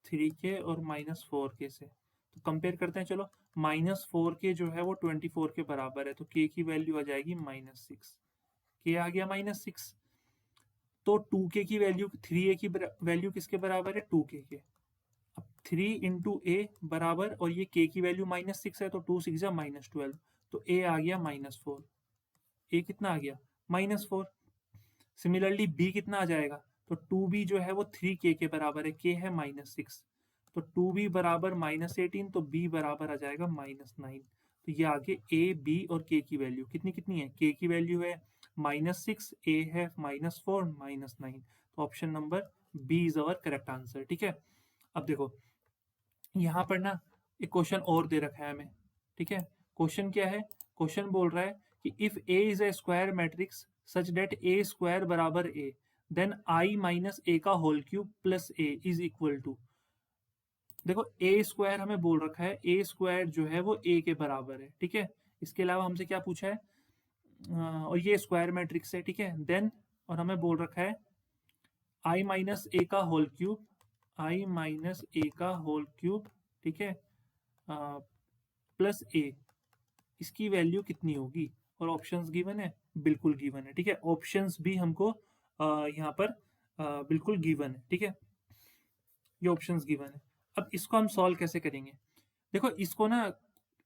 3 के और -4 के से, तो कंपेयर करते हैं। चलो -4 के जो है वो 24 के बराबर है, तो के की वैल्यू आ जाएगी -6, के आ गया -6। तो 2 के की वैल्यू, 3a की वैल्यू किसके बराबर है, 2 के। अब 3 इंटू ए बराबर, और ये के की वैल्यू -6 है, तो 2 6 जा -12, तो ए आ गया -4। ए कितना आ गया, -4। सिमिलरली बी कितना आ जाएगा, तो 2b जो है वो 3k के बराबर है, k है -6, तो 2b बराबर -18, तो b बराबर आ जाएगा -9। तो ये आगे a b और k की वैल्यू कितनी कितनी है, k की वैल्यू है -6, a है -4 -9, तो option number b is our correct answer. ठीक है, अब देखो यहाँ पर ना एक क्वेश्चन और दे रखा है हमें। ठीक है, क्वेश्चन क्या है, क्वेश्चन बोल रहा है कि if a is a square matrix such that a square बराबर a, then i minus a का whole cube plus a is equal to. देखो ए स्क्वायर हमें बोल रखा है, ए स्क्वायर जो है वो ए के बराबर है। ठीक है, इसके अलावा हमसे क्या पूछा है, और ये स्क्वायर मैट्रिक्स है। ठीक है, देन और हमें बोल रखा है आई माइनस ए का whole cube, I minus a का होल क्यूब, ठीक है, प्लस ए, इसकी वैल्यू कितनी होगी, और ऑप्शंस गिवन है, बिल्कुल गिवन है। ठीक है, ऑप्शंस भी हमको यहाँ पर बिल्कुल गिवन है। ठीक है, ये ऑप्शंस गिवन है। अब इसको हम सॉल्व कैसे करेंगे, देखो इसको ना,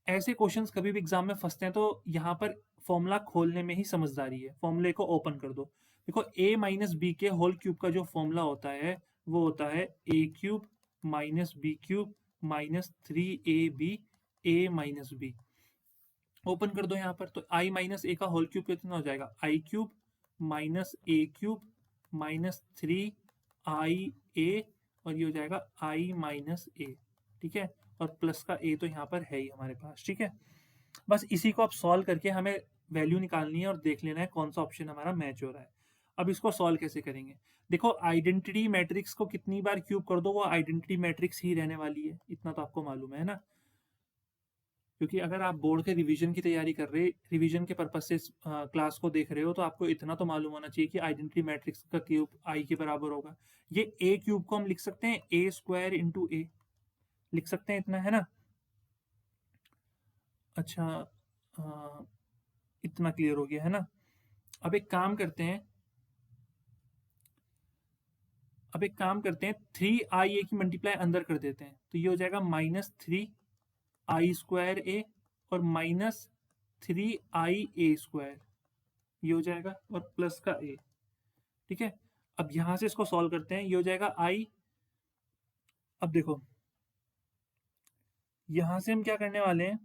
ऐसे क्वेश्चंस कभी भी एग्जाम में फंसते हैं तो यहाँ पर फॉर्मूला खोलने में ही समझदारी है। फॉर्मूले को ओपन कर दो। देखो a माइनस बी के होल क्यूब का जो फॉर्मूला होता है वो होता है a³ minus b³ minus 3ab a minus b। Open कर दो यहाँ पर, तो i माइनस ए का होल क्यूब कितना हो जाएगा, i³ minus a³ minus 3ia, और ये हो जाएगा i माइनस ए। ठीक है, और प्लस का a तो यहाँ पर है ही हमारे पास। ठीक है, बस इसी को आप सॉल्व करके हमें वैल्यू निकालनी है और देख लेना है कौन सा ऑप्शन हमारा मैच हो रहा है। अब इसको सॉल्व कैसे करेंगे, देखो आइडेंटिटी मैट्रिक्स को कितनी बार क्यूब कर दो वो आइडेंटिटी मैट्रिक्स ही रहने वाली है, इतना तो आपको मालूम है ना। क्योंकि अगर आप बोर्ड के रिवीजन की तैयारी कर रहे, रिवीजन के पर्पज से क्लास को देख रहे हो, तो आपको इतना तो मालूम होना चाहिए कि आइडेंटिटी मैट्रिक्स का क्यूब आई के बराबर होगा। ये ए क्यूब को हम लिख सकते हैं ए स्क्वायर इंटू ए, लिख सकते हैं, इतना है ना। अच्छा, इतना क्लियर हो गया है ना। अब एक काम करते हैं, थ्री आई ए की मल्टीप्लाई अंदर कर देते हैं, तो ये हो जाएगा -3i² ए और -3ia², ये हो जाएगा, और प्लस का ए। ठीक है, अब यहां से इसको सॉल्व करते हैं, ये हो जाएगा आई। अब देखो, यहां से हम क्या करने वाले हैं,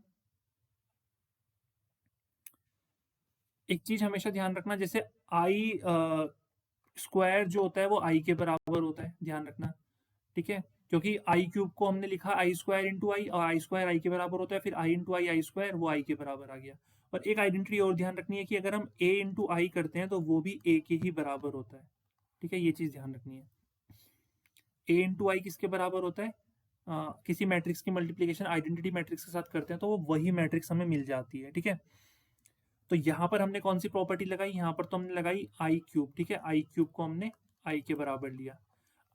एक चीज हमेशा ध्यान रखना, जैसे आई स्क्वायर जो होता है वो आई के बराबर होता है, ध्यान रखना। ठीक है, क्योंकि आई क्यूब को हमने लिखा आई स्क्वायर इंटू आई, और आई स्क्वायर आई के बराबर होता है, फिर आई इंटू आई स्क्वायर, वो आई के बराबर आ गया। और एक आइडेंटिटी और ध्यान रखनी है कि अगर हम ए इंटू आई करते हैं तो वो भी ए के ही बराबर होता है। ठीक है, ये चीज ध्यान रखनी है। ए इंटू आई किसके बराबर होता है, किसी मैट्रिक्स की मल्टीप्लीकेशन आइडेंटिटी मैट्रिक्स के साथ करते हैं तो वो वही मैट्रिक्स हमें मिल जाती है। ठीक है, तो यहाँ पर हमने कौन सी प्रॉपर्टी लगाई, यहाँ पर तो हमने लगाई आई क्यूब। ठीक है, आई क्यूब को हमने आई के बराबर लिया।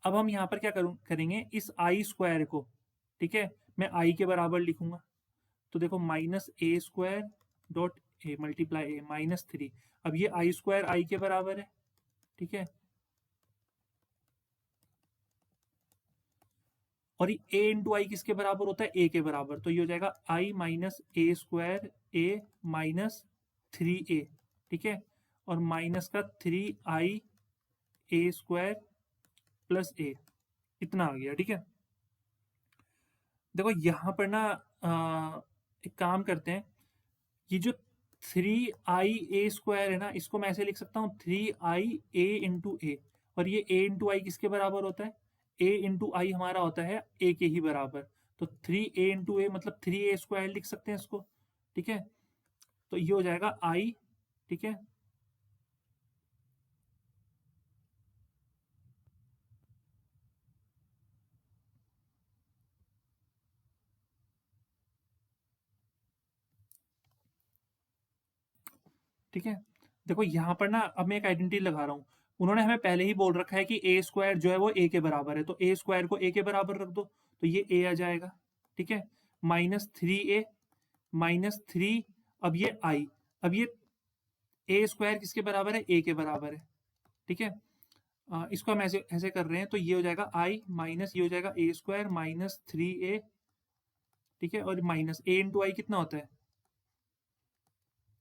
अब हम यहाँ पर क्या करेंगे, इस आई स्क्वायर को, ठीक है, मैं आई के बराबर लिखूंगा। तो देखो -a² डॉट ए मल्टीप्लाई ए -3। अब ये आई स्क्वायर आई के बराबर है। ठीक है, और ये a इंटू आई किसके बराबर होता है, a के बराबर, तो ये हो जाएगा i -a² a -3a। ठीक है, और माइनस का 3ia² प्लस a, इतना आ गया। ठीक है, देखो यहाँ पर ना एक काम करते हैं, ये जो 3ia² है ना, इसको मैं ऐसे लिख सकता हूँ 3ia इंटू ए, और ये a इंटू आई किसके बराबर होता है, a इंटू आई हमारा होता है a के ही बराबर, तो 3a इंटू ए मतलब 3a² लिख सकते हैं इसको। ठीक है, तो ये हो जाएगा i। ठीक है, ठीक है, देखो यहाँ पर ना अब मैं एक आइडेंटिटी लगा रहा हूँ। उन्होंने हमें पहले ही बोल रखा है कि ए स्क्वायर जो है वो ए के बराबर है, तो ए स्क्वायर को ए के बराबर रख दो, तो ये ए आ जाएगा। ठीक है, -3a -3, अब ये आई, अब ये ए स्क्वायर किसके बराबर है, ए के बराबर है। ठीक है, इसको हम ऐसे ऐसे कर रहे हैं, तो ये हो जाएगा आई माइनस, ये हो जाएगा a² -3a। ठीक है, और माइनस a इंटू आई कितना होता है,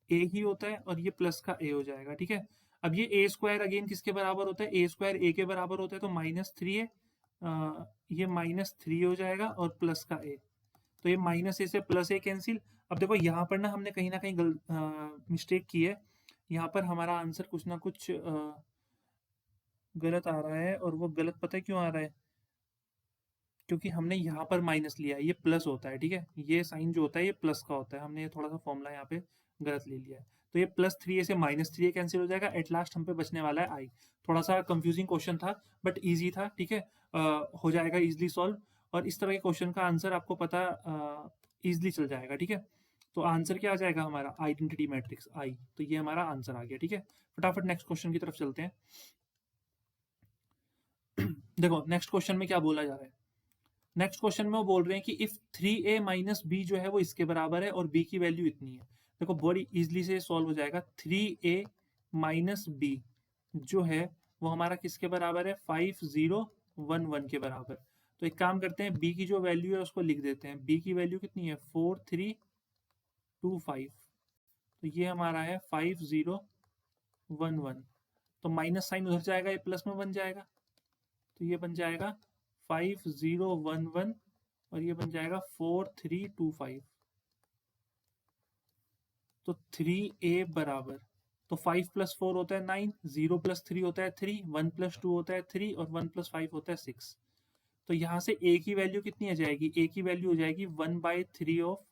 ए ही होता है, और ये प्लस का ए हो जाएगा। ठीक है, अब ये ए स्क्वायर अगेन किसके बराबर होता है, ए स्क्वायर ए के बराबर होता है, तो -3 है, ये -3 हो जाएगा और प्लस का ए, तो ये माइनस ए से प्लस ए कैंसिल। अब देखो यहाँ पर ना हमने कहीं ना कहीं मिस्टेक की है, यहाँ पर हमारा आंसर कुछ ना कुछ गलत आ रहा है, और वो गलत पता है क्यों आ रहा है, क्योंकि हमने यहाँ पर माइनस लिया है, ये प्लस होता है। ठीक है, ये साइन जो होता है ये प्लस का होता है, हमने ये थोड़ा सा फॉर्मूला यहाँ पे गलत ले लिया है, तो ये +3a से -3a कैंसिल हो जाएगा। एट लास्ट हम पे बचने वाला है आई। थोड़ा सा कंफ्यूजिंग क्वेश्चन था बट ईजी था। ठीक है, हो जाएगा ईजिली सॉल्व, और इस तरह के क्वेश्चन का आंसर आपको पता ईजिली चल जाएगा। ठीक है, तो आंसर क्या आ जाएगा हमारा, आइडेंटिटी मैट्रिक्स आई, तो ये हमारा आंसर आ गया। ठीक है, फटाफट नेक्स्ट क्वेश्चन की तरफ चलते हैं। देखो नेक्स्ट क्वेश्चन में क्या बोला जा रहा है, नेक्स्ट क्वेश्चन में वो बोल रहे हैं कि इफ 3a माइनस बी जो है वो इसके बराबर है और b की वैल्यू इतनी है। देखो बड़ी इजीली से सॉल्व हो जाएगा। 3a माइनस बी जो है वो हमारा किसके बराबर है, 5011 के बराबर। तो एक काम करते हैं, b की जो वैल्यू है उसको लिख देते हैं। b की वैल्यू कितनी है, 4325, तो ये हमारा है 5011। तो माइनस साइन उधर जाएगा, ये प्लस में बन जाएगा, तो ये बन जाएगा 5011, और ये बन जाएगा 4325। तो 3a बराबर, तो 5 + 4 होता है 9, 0 + 3 होता है 3, 1 + 2 होता है 3, और 1 + 5 होता है 6। तो यहाँ से a की वैल्यू कितनी आ जाएगी, a की वैल्यू हो जाएगी 1/3 ऑफ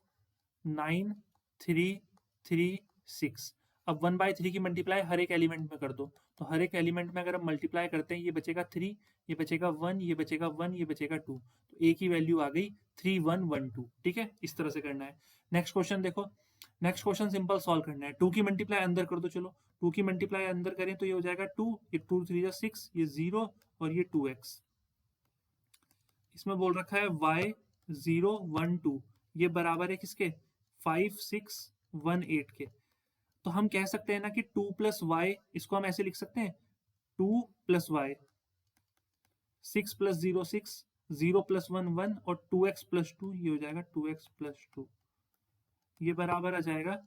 9 3 3 6। अब 1/3 की मल्टीप्लाई हर एक एलिमेंट में कर दो, तो हर एक एलिमेंट में अगर हम मल्टीप्लाई करते हैं, ये बचेगा 3, ये बचेगा 1, ये बचेगा 1, ये बचेगा 2, तो ए की वैल्यू आ गई 3 1 1 2। ठीक है, इस तरह से करना है। नेक्स्ट क्वेश्चन देखो, नेक्स्ट क्वेश्चन सिंपल सॉल्व करना है। 2 की मल्टीप्लाई अंदर कर दो, चलो 2 की मल्टीप्लाई अंदर करें तो ये हो जाएगा 2, ये 2 3 6, ये 0 और ये 2x। इसमें बोल रखा है y 0 1 2, ये बराबर है किसके, 5 6 1 8 के। तो हम कह सकते हैं ना कि 2 प्लस वाई, इसको हम ऐसे लिख सकते हैं 2 प्लस वाई, 6 प्लस 0 6, 0 प्लस 1 1 और 2x प्लस 2, ये हो जाएगा 2x प्लस 2, ये बराबर आ जाएगा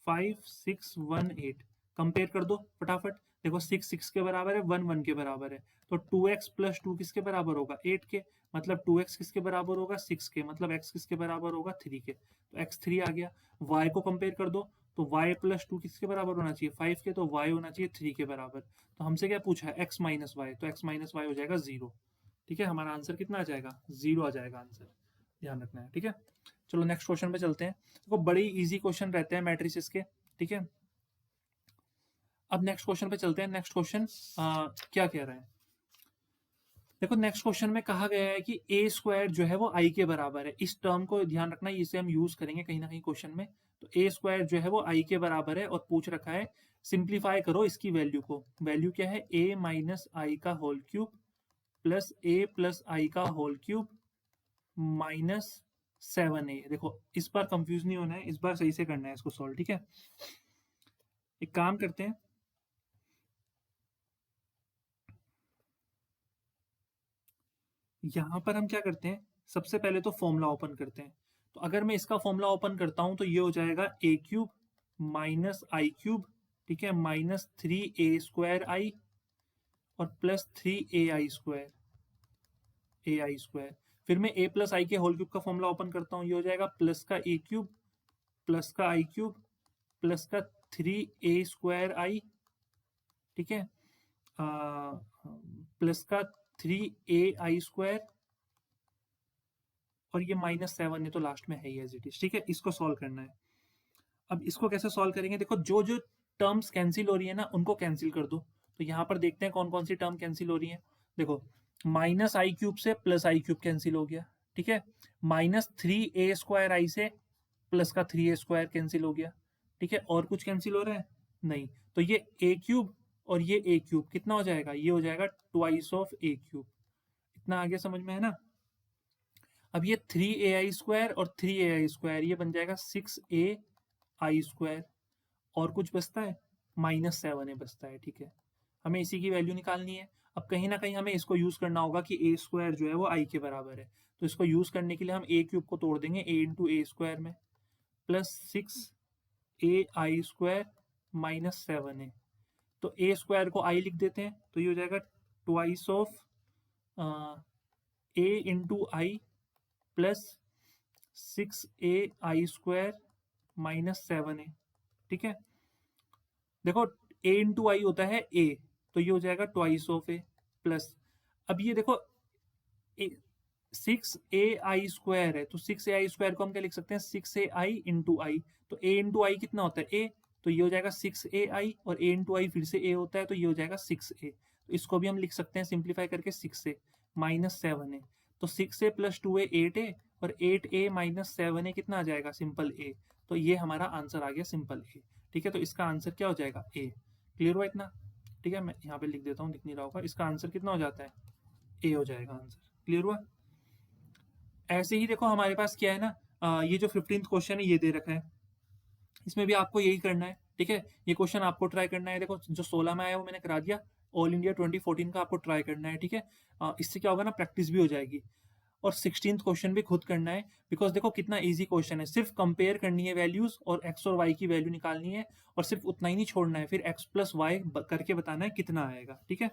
5 6 1 8। कंपेयर कर दो फटाफट, देखो 6 6 के बराबर है, 1 1 के बराबर है, तो 2x प्लस 2 किसके बराबर होगा, 8 के, मतलब 2x किसके बराबर होगा, 6 के, मतलब x किसके बराबर होगा, 3 के, तो x 3 आ गया। y को कंपेयर कर दो, तो y प्लस 2 किसके बराबर होना चाहिए, 5 के, तो y होना चाहिए 3 के बराबर। तो हमसे क्या पूछा है, x माइनस वाई, तो x माइनस वाई हो जाएगा 0। ठीक है, हमारा आंसर कितना आ जाएगा, 0 आ जाएगा आंसर, ध्यान रखना है। ठीक है, चलो नेक्स्ट क्वेश्चन पे चलते हैं। देखो बड़े इजी क्वेश्चन रहते हैं मैट्रिसेस के। ठीक है, अब नेक्स्ट क्वेश्चन पे चलते हैं। नेक्स्ट क्वेश्चन क्या कह रहे हैं, देखो नेक्स्ट क्वेश्चन में कहा गया है कि ए स्क्वायर जो है वो आई के बराबर है। इस टर्म को ध्यान रखना, इसे हम यूज करेंगे कहीं ना कहीं क्वेश्चन में। तो ए स्क्वायर जो है वो आई के बराबर है और पूछ रखा है सिंप्लीफाई करो इसकी वैल्यू को। वैल्यू क्या है, ए माइनस आई का होल क्यूब प्लस ए प्लस आई का होल क्यूब माइनस 7a। देखो इस बार कंफ्यूज नहीं होना है, इस बार सही से करना है इसको सॉल्व। ठीक है, एक काम करते हैं, यहां पर हम क्या करते हैं, सबसे पहले तो फॉर्मूला ओपन करते हैं। तो अगर मैं इसका फॉर्मूला ओपन करता हूं तो ये हो जाएगा ए क्यूब माइनस आई क्यूब, ठीक है, माइनस 3a² आई और प्लस 3ai², फिर मैं a प्लस आई के होल क्यूब का फॉर्मूला ओपन करता हूँ, ये हो जाएगा प्लस का ए क्यूब प्लस का आई क्यूब प्लस का 3a² आई, ठीक है, प्लस का 3ai² और ये -7 है तो लास्ट में है ही एज इट इज। ठीक है, इसको सॉल्व करना है। अब इसको कैसे सॉल्व करेंगे, देखो जो जो टर्म्स कैंसिल हो रही है ना उनको कैंसिल कर दो। तो यहाँ पर देखते हैं कौन कौन सी टर्म कैंसिल हो रही है। देखो माइनस आई क्यूब से प्लस आई क्यूब कैंसिल हो गया, ठीक है, -3a² आई से प्लस का 3a² कैंसिल हो गया, ठीक है, और कुछ कैंसिल हो रहा है नहीं। तो ये ए क्यूब और ये ए क्यूब कितना हो जाएगा, ये हो जाएगा ट्वाइस ऑफ ए क्यूब। इतना आगे समझ में है ना। अब ये 3ai² और 3ai², ये बन जाएगा 6ai², और कुछ बचता है -7a बचता है। ठीक है, हमें इसी की वैल्यू निकालनी है। अब कहीं ना कहीं हमें इसको यूज करना होगा कि a² जो है वो आई के बराबर है। तो इसको यूज करने के लिए हम ए क्यूब को तोड़ देंगे a इंटू a² में, प्लस 6ai² -7a। तो a² को i लिख देते हैं, तो ये हो जाएगा twice of a into I plus 6ai² -7a। ठीक है, देखो a इंटू आई होता है a, तो ये हो जाएगा ट्वाइस ऑफ a प्लस, अब ये देखो 6ai² है, तो 6ai² को हम क्या लिख सकते हैं, 6ai इंटू आई। तो a इंटू आई कितना होता है a, तो ये हो जाएगा 6ai, और a इंटू आई फिर से a होता है, तो ये हो जाएगा 6a। तो इसको भी हम लिख सकते हैं सिंप्लीफाई करके 6a -7a। तो 6a प्लस 2a 8a, और 8a -7a कितना आ जाएगा, सिंपल a। तो ये हमारा आंसर आ गया सिंपल a। ठीक है, तो इसका आंसर क्या हो जाएगा, a। क्लियर हुआ इतना। ठीक है, मैं यहाँ पे लिख देता हूँ, दिख नहीं रहा होगा, इसका आंसर कितना हो जाता है, a हो जाएगा आंसर। क्लियर हुआ। ऐसे ही देखो हमारे पास क्या है ना, ये जो 15th क्वेश्चन है ये दे रखा है, इसमें भी आपको यही करना है। ठीक है, ये क्वेश्चन आपको ट्राई करना है। देखो जो 16 में आया वो मैंने करा दिया, ऑल इंडिया 2014 का आपको ट्राई करना है। ठीक है, इससे क्या होगा ना, प्रैक्टिस भी हो जाएगी। और 16th क्वेश्चन भी खुद करना है, बिकॉज देखो कितना इजी क्वेश्चन है, सिर्फ कंपेयर करनी है वैल्यूज और एक्स और वाई की वैल्यू निकालनी है, और सिर्फ उतना ही नहीं छोड़ना है, फिर एक्स प्लस वाई करके बताना है कितना आएगा। ठीक है,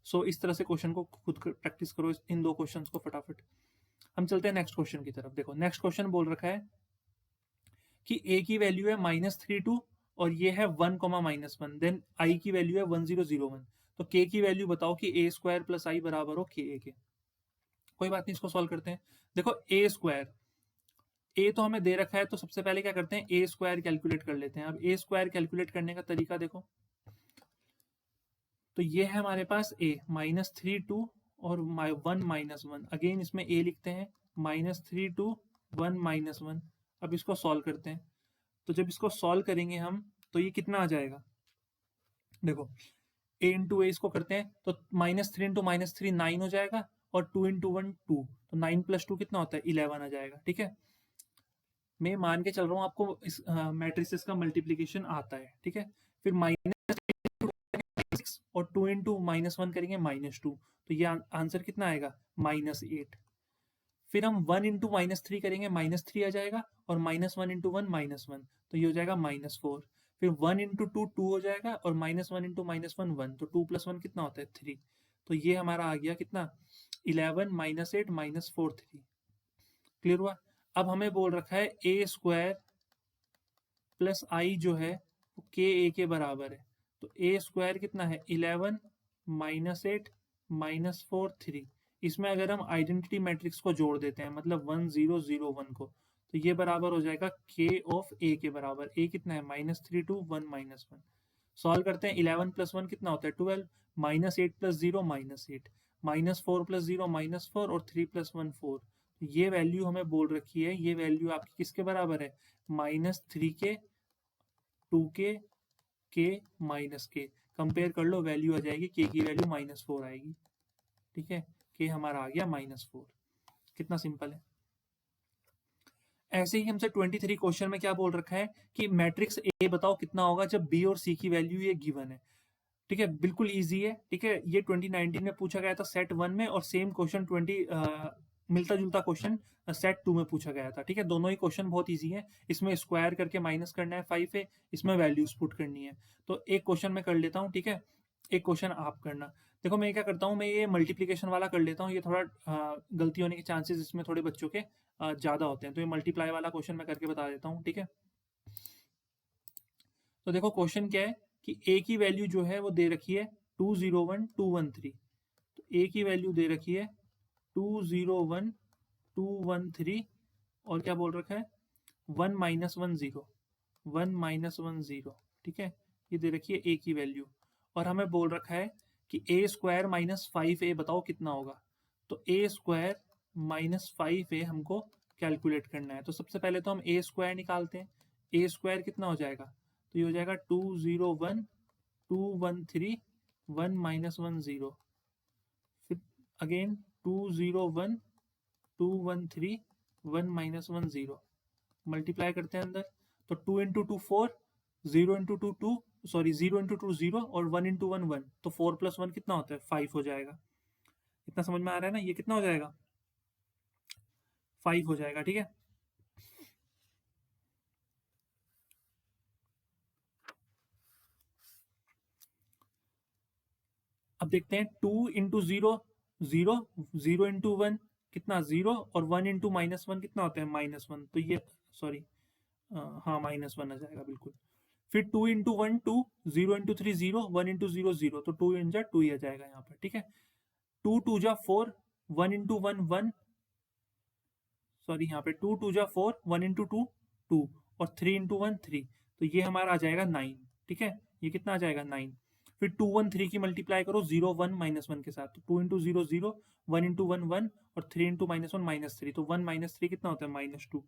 सो इस तरह से क्वेश्चन को खुद प्रैक्टिस करो, इन दो क्वेश्चन को फटाफट। हम चलते हैं नेक्स्ट क्वेश्चन की तरफ। देखो नेक्स्ट क्वेश्चन बोल रखा है कि a की वैल्यू है -32 और ये है 1, -1, देन i की वैल्यू है 1001। तो k की वैल्यू बताओ कि a² प्लस आई बराबर हो ka के। कोई बात नहीं, इसको सॉल्व करते हैं। देखो a² ए तो हमें दे रखा है, तो सबसे पहले क्या करते हैं, ए स्क्वायर कैलकुलेट कर लेते हैं। अब ए स्क्वायर कैलकुलेट करने का तरीका देखो, तो ये है हमारे पास ए -3 2 और 1 -1। अगेन इसमें ए लिखते हैं, -3 2 1 -1। अब इसको सॉल्व करते हैं, तो जब इसको सॉल्व करेंगे हम, तो ये कितना आ जाएगा, देखो ए इंटू ए इसको करते हैं, तो -3 इंटू -3 9 हो जाएगा, और 2 इंटू 1 2, तो 9 + 2 कितना होता है, 11 आ जाएगा। ठीक है, मैं मान के चल रहा हूँ आपको इस मैट्रिसेस का मल्टीप्लीकेशन आता है। ठीक है, फिर -6 और 2 इंटू -1 करेंगे -2, तो ये आंसर कितना आएगा, -8। फिर हम 1 इंटू -3 करेंगे, -3 आ जाएगा, और -1 इंटू 1 -1, तो ये हो जाएगा -4। फिर 1 इंटू 2 2 हो जाएगा, और -1 इंटू -1 1, तो 2 + 1 कितना होता है, 3। तो ये हमारा आ गया कितना, 11 -8 -4 3। क्लियर हुआ। अब हमें बोल रखा है ए स्क्वायर प्लस आई जो है वो के ए के बराबर है, तो ए स्क्वायर कितना है, 11 -8 -4 3। इसमें अगर हम आइडेंटिटी मैट्रिक्स को जोड़ देते हैं, मतलब 1 0 0 1 को, तो ये बराबर हो जाएगा के ऑफ ए के बराबर। ए कितना है, -3 2 1 -1। सॉल्व करते हैं, 11 + 1 कितना होता है, 12, -8 + 0 -8, -4 + 0 -4, और 3 + 1 4। ये वैल्यू हमें बोल रखी है, ये वैल्यू आपकी किसके बराबर है, -3 के, 2 के -के। कंपेयर कर लो, वैल्यू आ जाएगी, के की वैल्यू -4 आएगी। ठीक है, के हमारा आ गया -4। कितना सिंपल है। ऐसे ही हमसे 23 क्वेश्चन में क्या बोल रखा है कि मैट्रिक्स ए बताओ कितना होगा जब बी और सी की वैल्यू ये गिवन है। ठीक है, बिल्कुल इजी है। ठीक है, ये 2019 में पूछा गया था सेट 1 में, और सेम क्वेश्चन मिलता जुलता क्वेश्चन सेट 2 में पूछा गया था। ठीक है, दोनों ही क्वेश्चन बहुत इजी है। इसमें स्क्वायर करके माइनस करना है 5 है, इसमें वैल्यूज पुट करनी है। तो एक क्वेश्चन मैं कर लेता हूँ, ठीक है, एक क्वेश्चन आप करना। देखो मैं क्या करता हूँ, मैं ये मल्टीप्लीकेशन वाला कर लेता हूँ, ये थोड़ा गलती होने के चांसेस इसमें थोड़े बच्चों के ज़्यादा होते हैं, तो ये मल्टीप्लाई वाला क्वेश्चन मैं करके बता देता हूँ। ठीक है, तो देखो क्वेश्चन क्या है कि ए की वैल्यू जो है वो दे रखी है 201 213। तो ए की वैल्यू दे रखी है 201 213, और क्या बोल रखा है, 1 -1 0 1 -1 0। ठीक है, ये दे रखी है ए की वैल्यू, और हमें बोल रखा है कि ए स्क्वायर -5a बताओ कितना होगा। तो ए स्क्वायर -5a हमको कैलकुलेट करना है। तो सबसे पहले तो हम ए स्क्वायर निकालते हैं। ए स्क्वायर कितना हो जाएगा, तो ये हो जाएगा 201 213 1 -1 0। फिर अगेन 201 213 1 -1 0, मल्टीप्लाई करते हैं अंदर, तो 2 इंटू 2 4, 0 इंटू 2 2, सॉरी 0 इंटू 2 0, और 1 इंटू 1 1, तो 4 + 1 कितना होता है, 5 हो जाएगा। इतना समझ में आ रहा है ना, ये कितना हो जाएगा, 5 हो जाएगा। ठीक है, अब देखते हैं 2 इंटू 0 0, 0 इंटू 1 कितना 0, और 1 इंटू -1 कितना होता है, -1, तो ये सॉरी हाँ -1 आ जाएगा बिल्कुल। फिर 2 इंटू 1 2, 0 इंटू 3 0, 1 इंटू 0 0, तो 2 इन जा 2 ही आ जाएगा यहाँ पर। ठीक है, 2 2 जा 4, 1 इंटू 1 1, सॉरी यहाँ पे 2 2 जा 4, 1 इंटू 2 2, और 3 इंटू 1 3, तो ये हमारा आ जाएगा 9। ठीक है, ये कितना आ जाएगा 9। फिर 2 1 3 की मल्टीप्लाई करो 0 1 -1 के साथ, तो 2 इंटू 0 0, 1 इंटू 1 1, और 3 इंटू -1 -3, तो 1 -3 कितना होता है, -2।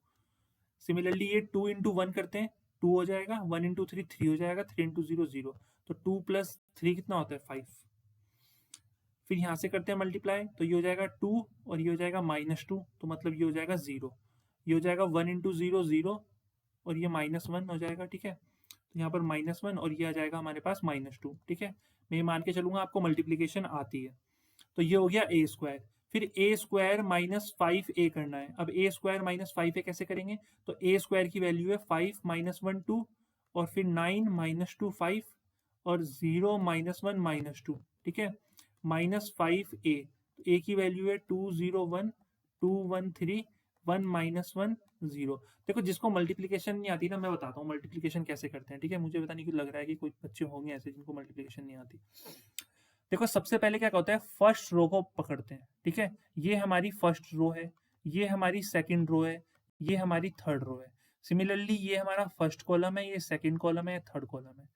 सिमिलरली ये 2 इंटू 1 करते हैं, 2 हो जाएगा, 1 इंटू 3 3 हो जाएगा, 3 इंटू 0 0, तो 2 + 3 कितना होता है, 5। फिर यहाँ से करते हैं मल्टीप्लाई, तो ये हो जाएगा 2, और ये हो जाएगा -2, तो मतलब ये हो जाएगा 0। ये हो जाएगा 1 इंटू 0 0, और ये -1 हो जाएगा। ठीक है, तो यहाँ पर -1, और ये आ जाएगा हमारे पास -2। ठीक है, मैं ये मान के चलूँगा आपको मल्टीप्लीकेशन आती है। तो ये हो गया ए स्क्वायर। फिर ए स्क्वायर -5a करना है। अब ए स्क्वायर -5a कैसे करेंगे, तो ए स्क्वायर की वैल्यू है 5 -1 2, और फिर 9 -2 5, और 0 -1 -2। ठीक है, -5a, ए की वैल्यू है 201 213 1 -1 0। देखो जिसको मल्टीप्लीकेशन नहीं आती ना, मैं बताता हूँ मल्टीप्लीकेशन कैसे करते हैं। ठीक है, मुझे पता नहीं क्यों लग रहा है कि कुछ बच्चे होंगे ऐसे जिनको मल्टीप्लीकेशन नहीं आती। देखो सबसे पहले क्या होता है, फर्स्ट रो को पकड़ते हैं। ठीक है, ये हमारी फर्स्ट रो है, ये हमारी सेकंड रो है, ये हमारी थर्ड रो है। सिमिलरली ये हमारा फर्स्ट कॉलम है, ये सेकंड कॉलम है, थर्ड कॉलम है।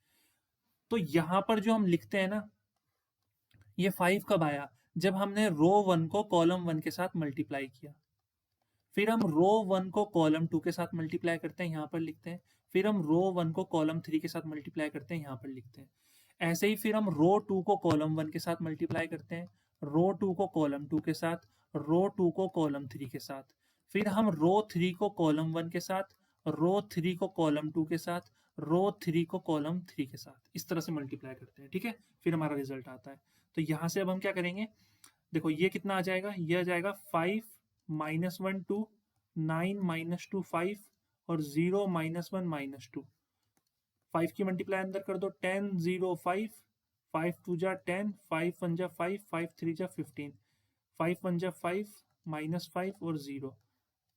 तो यहाँ पर जो हम लिखते हैं ना, ये 5 कब आया? जब हमने रो 1 को कॉलम 1 के साथ मल्टीप्लाई किया। फिर हम रो 1 को कॉलम 2 के साथ मल्टीप्लाई करते हैं, यहाँ पर लिखते हैं। फिर हम रो 1 को कॉलम 3 के साथ मल्टीप्लाई करते हैं, यहाँ पर लिखते हैं। ऐसे ही फिर हम रो 2 को कॉलम 1 के साथ मल्टीप्लाई करते हैं, रो 2 को कॉलम 2 के साथ, रो 2 को कॉलम 3 के साथ। फिर हम रो 3 को कॉलम 1 के साथ, रो 3 को कॉलम 2 के साथ, रो 3 को कॉलम 3 के साथ, इस तरह से मल्टीप्लाई करते हैं। ठीक है, फिर हमारा रिजल्ट आता है। तो यहाँ से अब हम क्या करेंगे, देखो ये कितना आ जाएगा, ये आ जाएगा 5 -1 2, 9 -2 5 और 0 -1 -2। 5 की मल्टीप्लाई अंदर कर दो, 10 0 5, 5 2 जा 10, 5 1 जा 5, 5 3 जा 15, 5 1 जा 5 -5 और 0।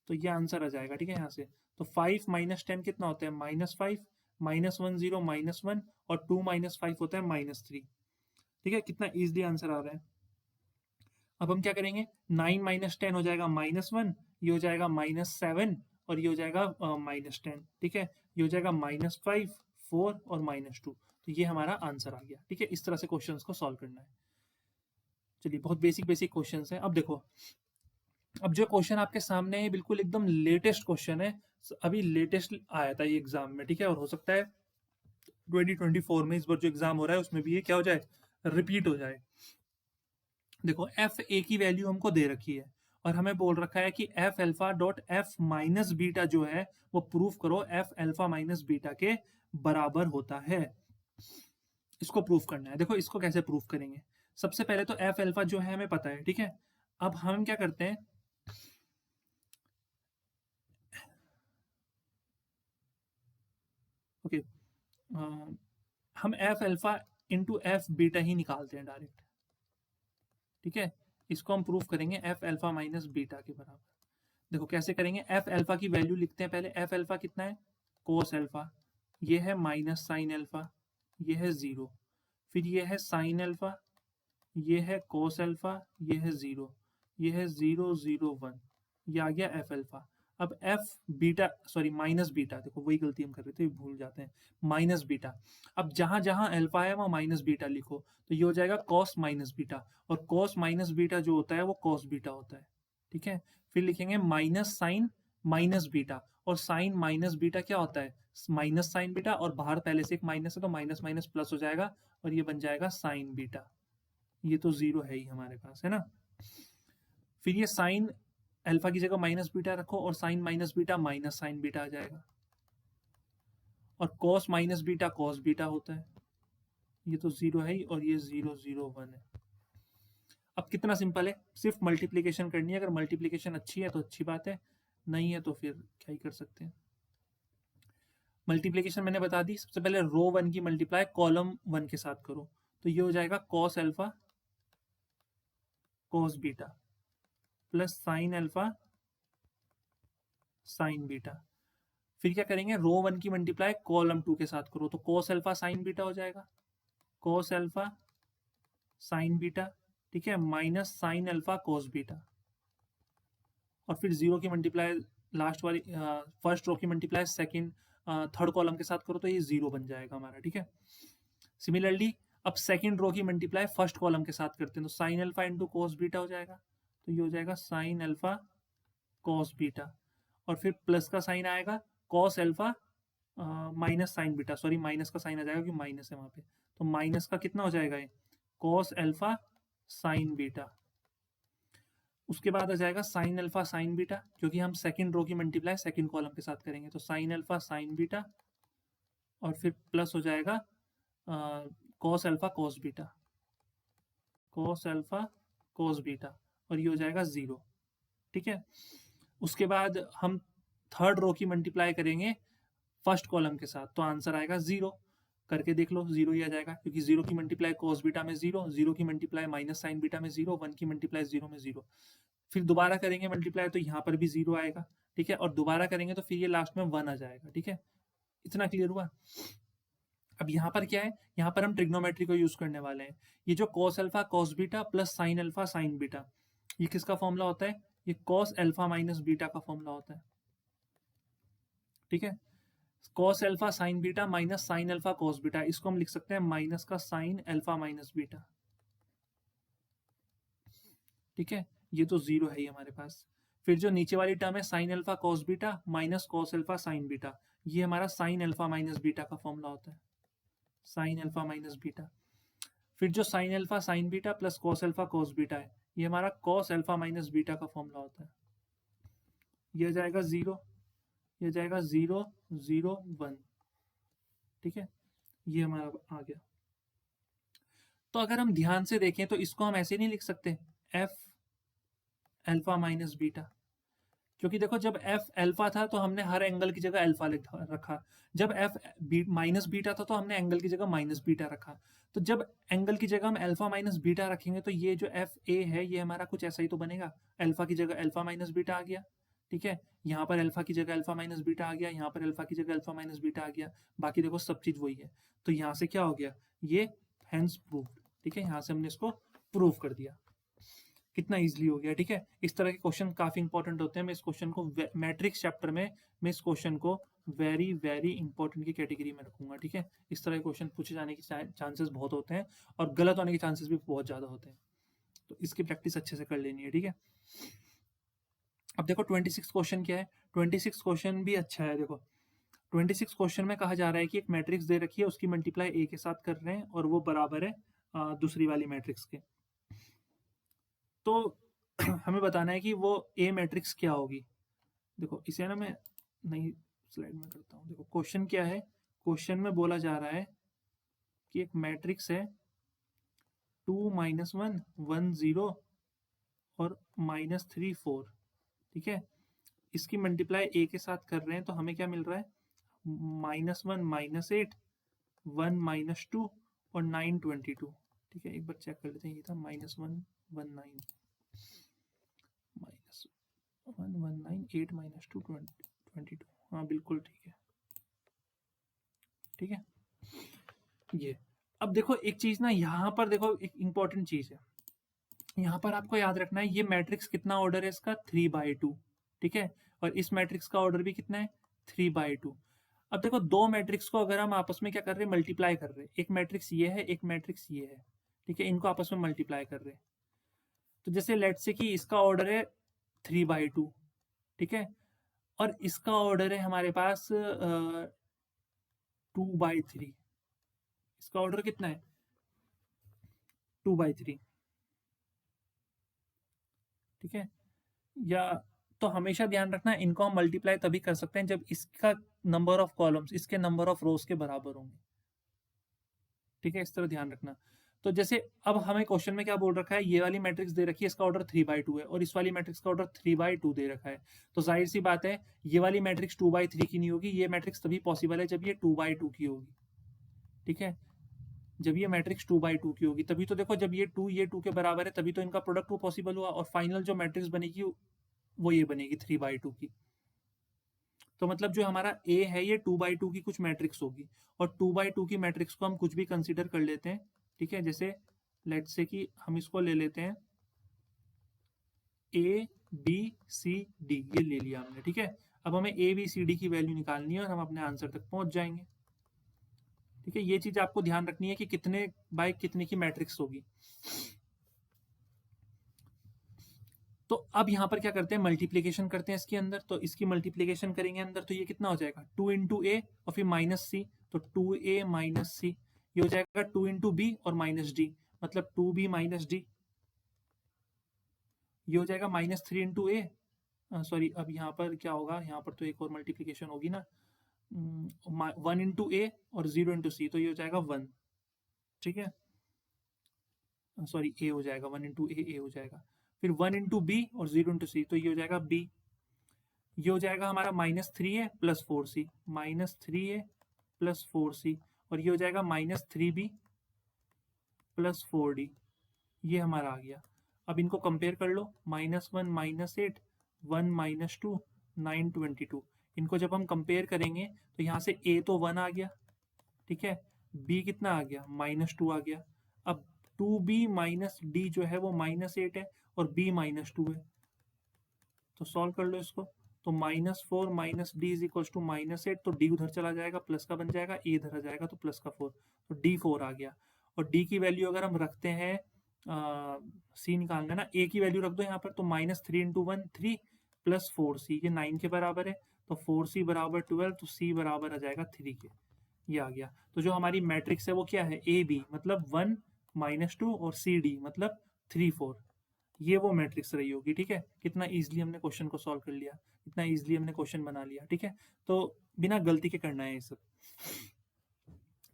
तो ये आंसर आ जाएगा। ठीक है, यहाँ से तो 5 -10 कितना होता है, -5, -1 0 -1 और 2 -5 होता है -3। ठीक है, कितना ईजिली आंसर आ रहा है। अब हम क्या करेंगे, 9 -10 हो जाएगा -1, ये हो जाएगा -7 और ये हो जाएगा -10। ठीक है, ये हो जाएगा -5 4 और -2। तो ये हमारा आंसर आ गया। ठीक है, इस तरह से क्वेश्चंस को सॉल्व करना है। चलिए, बहुत बेसिक बेसिक क्वेश्चंस हैं। अब देखो, अब जो क्वेश्चन आपके सामने है बिल्कुल एकदम लेटेस्ट क्वेश्चन है, अभी लेटेस्ट आया था ये एग्जाम में। ठीक है, और हो सकता है 2024 में इस बार जो एग्जाम हो रहा है उसमें भी ये क्या हो जाए, रिपीट हो जाए। देखो, एफ ए की वैल्यू हमको दे रखी है और हमें बोल रखा है कि F alpha dot F minus beta जो है वो प्रूफ करो एफ एल्फा माइनस बीटा के बराबर होता है। इसको प्रूफ करना है। देखो, इसको कैसे प्रूफ करेंगे, सबसे पहले तो एफ एल्फा जो है हमें पता है। ठीक है, अब हम क्या करते हैं, ओके, हम f alpha into f beta ही निकालते हैं डायरेक्ट। ठीक है, इसको हम प्रूफ करेंगे एफ एल्फा माइनस बीटा के बराबर। देखो कैसे करेंगे, एफ एल्फा की वैल्यू लिखते हैं पहले। एफ एल्फा कितना है, कोस एल्फा, ये है माइनस साइन एल्फा, ये है 0। फिर ये है साइन एल्फा, ये है कोस एल्फा, ये है 0, ये है 0 0 1, ये आ गया एफ एल्फा। अब F beta, sorry minus beta, देखो वही गलती हम कर रहे थे, भूल जाते हैं, माइनस बीटा। अब जहां जहां एल्फा है वहां माइनस बीटा लिखो, तो ये हो जाएगा कॉस माइनस बीटा, और कॉस माइनस बीटा जो होता है वो कॉस बीटा होता है। ठीक है, फिर लिखेंगे माइनस साइन माइनस बीटा, और साइन माइनस बीटा क्या होता है, माइनस साइन बीटा, और बाहर पहले से एक माइनस है तो माइनस माइनस प्लस हो जाएगा और ये बन जाएगा साइन बीटा। ये तो 0 है ही हमारे पास, है ना। फिर ये साइन अल्फा की जगह माइनस बीटा रखो और sine minus beta minus sine beta आ जाएगा, और cos minus beta cos beta होता है। ये तो 0 है ही, और ये 0 0 1 है। अब कितना सिंपल है, सिर्फ मल्टीप्लीकेशन करनी है। अगर मल्टीप्लीकेशन अच्छी है तो अच्छी बात है, नहीं है तो फिर क्या ही कर सकते हैं। मल्टीप्लीकेशन मैंने बता दी, सबसे पहले रो 1 की मल्टीप्लाई कॉलम 1 के साथ करो, तो ये हो जाएगा cos alpha cos beta plus sine alpha sign beta. फिर क्या करेंगे, रो 1 की मल्टीप्लाई कॉलम 2 के साथ करो, तो कॉस अल्फा साइन बीटा हो जाएगा, कॉस अल्फा साइन बीटा, ठीक है, minus sine alpha cos beta. और फिर 0 की मल्टीप्लाई लास्ट वाली फर्स्ट रो की मल्टीप्लाई सेकंड थर्ड कॉलम के साथ करो, तो ये 0 बन जाएगा हमारा। ठीक है, सिमिलरली अब सेकंड रो की मल्टीप्लाई फर्स्ट कॉलम के साथ करते हैं, तो sine alpha into cos beta हो जाएगा, तो ये हो जाएगा साइन अल्फा कॉस बीटा, और फिर प्लस का साइन आएगा cos alpha minus sine beta, sorry minus का साइन आ जाएगा क्योंकि माइनस है वहां पे, तो माइनस का कितना हो जाएगा ये, कॉस अल्फा साइन बीटा। उसके बाद आ जाएगा साइन अल्फा साइन बीटा, क्योंकि हम सेकंड रो की मल्टीप्लाई सेकंड कॉलम के साथ करेंगे, तो साइन अल्फा साइन बीटा, और फिर प्लस हो जाएगा cos alpha cos beta, cos alpha cos beta, और ये हो जाएगा 0। ठीक है, उसके बाद हम थर्ड रो की मल्टीप्लाई करेंगे फर्स्ट कॉलम के साथ, तो आंसर आएगा 0। करके देख लो, 0 ही आ जाएगा, क्योंकि 0 की मल्टीप्लाई कॉस बीटा में 0, 0 की मल्टीप्लाई माइनस साइन बीटा में 0, 1 की मल्टीप्लाई 0 में 0। फिर दोबारा करेंगे मल्टीप्लाई तो यहाँ पर भी 0 आएगा। ठीक है, और दोबारा करेंगे तो फिर ये लास्ट में 1 आ जाएगा। ठीक है, इतना क्लियर हुआ। अब यहाँ पर क्या है, यहाँ पर हम ट्रिग्नोमेट्री को यूज करने वाले हैं। ये जो cos alpha cos beta plus sine alpha sign beta, ये किसका फॉर्मूला होता है, ये कॉस अल्फा माइनस बीटा का फॉर्मूला होता है। ठीक है। Cos alpha sign beta minus sine alpha cos beta, इसको हम लिख सकते हैं माइनस का साइन अल्फा माइनस बीटा। ठीक है, ये तो जीरो है ही हमारे पास। फिर जो नीचे वाली टर्म है sine alpha cos beta minus cos alpha sign beta, ये हमारा साइन अल्फा माइनस बीटा का फॉर्मूला होता है, साइन अल्फा माइनस बीटा। फिर जो sine alpha sign beta plus cos alpha cos beta है, ये हमारा कॉस अल्फा माइनस बीटा का फॉर्मूला होता है। ये जाएगा जीरो, ये जाएगा जीरो जीरो वन। ठीक है, ये हमारा आ गया। तो अगर हम ध्यान से देखें तो इसको हम ऐसे नहीं लिख सकते एफ अल्फा माइनस बीटा, क्योंकि देखो जब एफ अल्फा था तो हमने हर एंगल की जगह अल्फा रखा, जब एफ माइनस बीटा था तो हमने एंगल की जगह माइनस बीटा रखा। तो जब एंगल की जगह हम अल्फा माइनस बीटा रखेंगे तो ये जो एफ ए है ये हमारा कुछ ऐसा ही तो बनेगा, अल्फा की जगह अल्फा माइनस बीटा आ गया। ठीक है, यहाँ पर अल्फा की जगह अल्फा माइनस बीटा आ गया, यहाँ पर अल्फा की जगह अल्फा माइनस बीटा आ गया, बाकी देखो सब चीज वही है। तो यहाँ से क्या हो गया, ये हेंस प्रूव्ड। ठीक है, यहाँ से हमने इसको प्रूव कर दिया, कितना इजीली हो गया। ठीक है, इस तरह के क्वेश्चन काफी इंपॉर्टेंट होते हैं। मैं इस क्वेश्चन को मैट्रिक्स चैप्टर में मैं इस क्वेश्चन को वेरी वेरी इंपॉर्टेंट की कैटेगरी में रखूंगा। ठीक है, इस तरह के क्वेश्चन पूछे जाने के चांसेस बहुत होते हैं और गलत होने के चांसेस भी बहुत ज्यादा होते हैं, तो इसकी प्रैक्टिस अच्छे से कर लेनी है। ठीक है, अब देखो 26 क्वेश्चन क्या है। 26 क्वेश्चन भी अच्छा है। देखो 26 क्वेश्चन में कहा जा रहा है कि एक मैट्रिक्स दे रखी है, उसकी मल्टीप्लाई ए के साथ कर रहे हैं और वो बराबर है दूसरी वाली मैट्रिक्स के। तो हमें बताना है कि वो ए मैट्रिक्स क्या होगी। देखो इसे ना मैं नई स्लाइड में करता हूँ। देखो क्वेश्चन क्या है, क्वेश्चन में बोला जा रहा है कि एक मैट्रिक्स है 2 माइनस वन वन जीरो और माइनस थ्री फोर। ठीक है, इसकी मल्टीप्लाई ए के साथ कर रहे हैं तो हमें क्या मिल रहा है, minus one minus eight one minus two और 922। ठीक है, एक बार चेक कर लेते हैं, ये था minus one one nine minus one one nine eight minus two 22। हाँ बिल्कुल ठीक है। ठीक है, ये अब देखो एक चीज ना, यहाँ पर देखो एक इंपॉर्टेंट चीज है, यहाँ पर आपको याद रखना है ये मैट्रिक्स कितना ऑर्डर है इसका, 3/2। ठीक है, और इस मैट्रिक्स का ऑर्डर भी कितना है, 3/2। अब देखो दो मैट्रिक्स को अगर हम आपस में क्या कर रहे हैं, मल्टीप्लाई कर रहे हैं, एक मैट्रिक्स ये है एक मैट्रिक्स ये है। ठीक है, इनको आपस में मल्टीप्लाई कर रहे हैं, तो जैसे लेट से कि इसका ऑर्डर है 3/2। ठीक है, और इसका ऑर्डर है हमारे पास 2/3। इसका ऑर्डर कितना है, 2/3। ठीक है, या तो हमेशा ध्यान रखना इनको हम मल्टीप्लाई तभी कर सकते हैं जब इसका नंबर ऑफ कॉलम्स इसके नंबर ऑफ रोज के बराबर होंगे। ठीक है, इस तरह ध्यान रखना। तो जैसे अब हमें क्वेश्चन में क्या बोल रखा है, ये वाली मैट्रिक्स दे रखी है, इसका ऑर्डर 3/2 है और इस वाली मैट्रिक्स का ऑर्डर 3/2 दे रखा है। तो जाहिर सी बात है ये वाली मैट्रिक्स 2/3 की नहीं होगी, ये मैट्रिक्स तभी पॉसिबल है जब ये 2/2 की होगी। ठीक है, जब ये मैट्रिक्स 2/2 की होगी तभी तो देखो, जब ये 2 के बराबर है तभी तो इनका प्रोडक्ट वो पॉसिबल हुआ, और फाइनल जो मैट्रिक्स बनेगी वो ये बनेगी 3/2 की। तो मतलब जो हमारा ए है ये 2/2 की कुछ मैट्रिक्स होगी, और 2/2 की मैट्रिक्स को हम कुछ भी कंसिडर कर लेते हैं। ठीक है, जैसे लेट से कि हम इसको ले लेते हैं ए बी सी डी, ये ले लिया हमने। ठीक है, अब हमें ए बी सी डी की वैल्यू निकालनी है और हम अपने आंसर तक पहुंच जाएंगे। ठीक है, ये चीज आपको ध्यान रखनी है कि कितने बाय कितने की मैट्रिक्स होगी। तो अब यहाँ पर क्या करते हैं, मल्टीप्लीकेशन करते हैं इसके अंदर। तो इसकी मल्टीप्लीकेशन करेंगे अंदर तो ये कितना हो जाएगा, 2 इंटू ए और फिर माइनस सी, तो 2a माइनस सी। ये हो जाएगा 2 इंटू बी और माइनस डी, मतलब 2b माइनस डी। ये हो जाएगा -3 इंटू ए, सॉरी अब यहाँ पर क्या होगा, यहाँ पर तो एक और मल्टीप्लीकेशन होगी ना, 1 इंटू ए और 0 इंटू सी, तो ये हो जाएगा 1। ठीक है, सॉरी ए हो जाएगा 1 इंटू ए हो जाएगा, फिर 1 इंटू बी और 0 इंटू सी, तो ये हो जाएगा बी। ये हो जाएगा हमारा -3a plus 4c, -3a plus 4c, और ये हो जाएगा -3b प्लस 4d। ये हमारा आ गया। अब इनको कंपेयर कर लो, -1 -8 1 -2 922। इनको जब हम कंपेयर करेंगे तो यहाँ से a तो 1 आ गया। ठीक है, b कितना आ गया, -2 आ गया। अब 2b माइनस डी जो है वो -8 है और b -2 है, तो सॉल्व कर लो इसको। तो -4 minus d is equal to -8, तो डी उधर चला जाएगा, प्लस का बन जाएगा, ए इधर आ जाएगा तो प्लस का 4, तो D4 आ गया। और डी की वैल्यू अगर हम रखते हैं, सी निकालना ना, ए की वैल्यू रख दो यहाँ पर, तो -3 इंटू 1 3 प्लस 4c, ये 9 के बराबर है, तो 4c बराबर 12, तो c बराबर आ जाएगा 3 के, ये आ गया। तो जो हमारी मैट्रिक्स है वो क्या है, ए बी मतलब 1 -2 और सी डी मतलब 3 4, ये वो मैट्रिक्स रही होगी। ठीक है, कितना इजीली हमने क्वेश्चन को सॉल्व कर लिया, कितना इजीली हमने क्वेश्चन बना लिया। ठीक है, तो बिना गलती के करना है ये सब।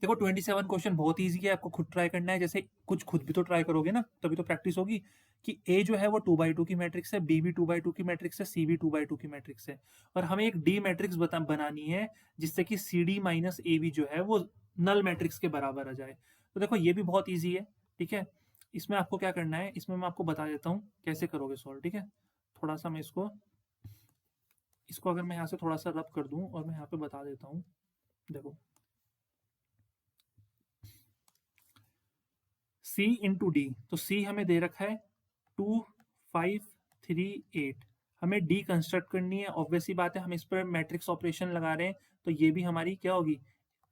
देखो 27 क्वेश्चन बहुत इजी है, आपको खुद ट्राई करना है, जैसे कुछ खुद भी तो ट्राई करोगे ना, तभी तो प्रैक्टिस होगी। कि ए जो है वो 2x2 की मैट्रिक्स है, बी भी 2x2 की मैट्रिक्स है, सी भी 2x2 की मैट्रिक्स है, और हमें एक डी मैट्रिक्स बनानी है जिससे कि c d minus a b जो है वो नल मैट्रिक्स के बराबर आ जाए। तो देखो ये भी बहुत ईजी है। ठीक है, इसमें आपको क्या करना है, इसमें मैं आपको बता देता हूँ कैसे करोगे सॉल्व। ठीक है, थोड़ा सा मैं इसको अगर मैं यहाँ से थोड़ा सा रब कर दूँ और मैं यहाँ पे बता देता हूँ। देखो C इंटू डी, तो C हमें दे रखा है 2 5 3 8, हमें D कंस्ट्रक्ट करनी है। ऑब्वियसली बात है, हम इस पर मैट्रिक्स ऑपरेशन लगा रहे हैं, तो ये भी हमारी क्या होगी,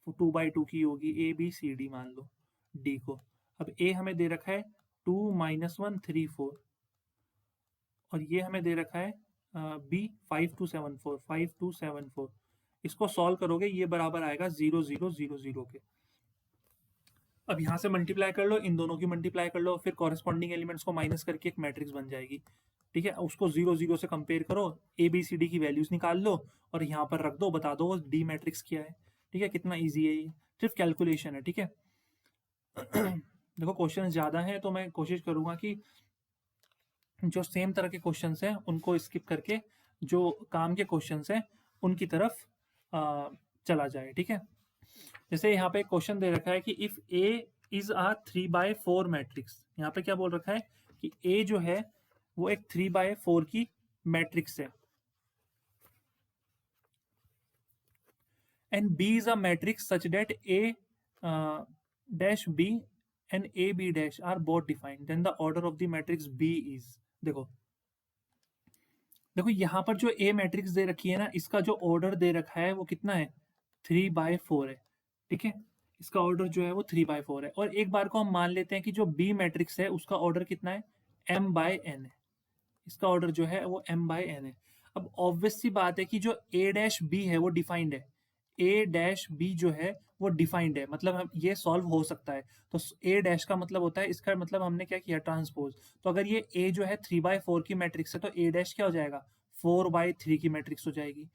2x2 की होगी, ए बी सी डी मान लो D को। अब A हमें दे रखा है 2 -1 3 4, और ये हमें दे रखा है B 5 2 7 4 5 2 7 4। इसको सॉल्व करोगे ये बराबर आएगा 0 0 0 0 के। अब यहाँ से मल्टीप्लाई कर लो, इन दोनों की मल्टीप्लाई कर लो, फिर कॉरेस्पॉन्डिंग एलिमेंट्स को माइनस करके एक मैट्रिक्स बन जाएगी। ठीक है, उसको 0 0 से कंपेयर करो, ए बी सी डी की वैल्यूज निकाल लो और यहाँ पर रख दो, बता दो वो डी मैट्रिक्स क्या है। ठीक है, कितना ईजी है ये, सिर्फ कैलकुलेशन है। ठीक है देखो क्वेश्चन ज़्यादा हैं तो मैं कोशिश करूँगा कि जो सेम तरह के क्वेश्चन हैं उनको स्किप करके जो काम के क्वेश्चन हैं उनकी तरफ चला जाए। ठीक है, जैसे यहाँ पे क्वेश्चन दे रखा है कि if a is a 3x4 matrix, यहाँ पे क्या बोल रखा है कि ए जो है वो एक 3x4 की मैट्रिक्स है, and b is a matrix such that a dash b and a b dash are both defined, then the order of the matrix b is. देखो देखो यहाँ पर जो ए मैट्रिक्स दे रखी है ना, इसका जो ऑर्डर दे रखा है वो कितना है, 3x4 है। ठीक है, इसका ऑर्डर जो है वो 3x4 है, और एक बार को हम मान लेते हैं कि जो बी मैट्रिक्स है उसका ऑर्डर कितना है, m/n है, इसका ऑर्डर जो है वो m/n है। अब ऑब्वियस सी बात है कि जो a डैश बी है वो डिफाइंड है, a डैश बी जो है वो डिफाइंड है, मतलब हम ये सॉल्व हो सकता है। तो a डैश का मतलब होता है, इसका मतलब हमने क्या किया, ट्रांसपोज। तो अगर ये a जो है 3x4 की मैट्रिक्स है तो a डैश क्या हो जाएगा, 4/3 की मैट्रिक्स हो जाएगी,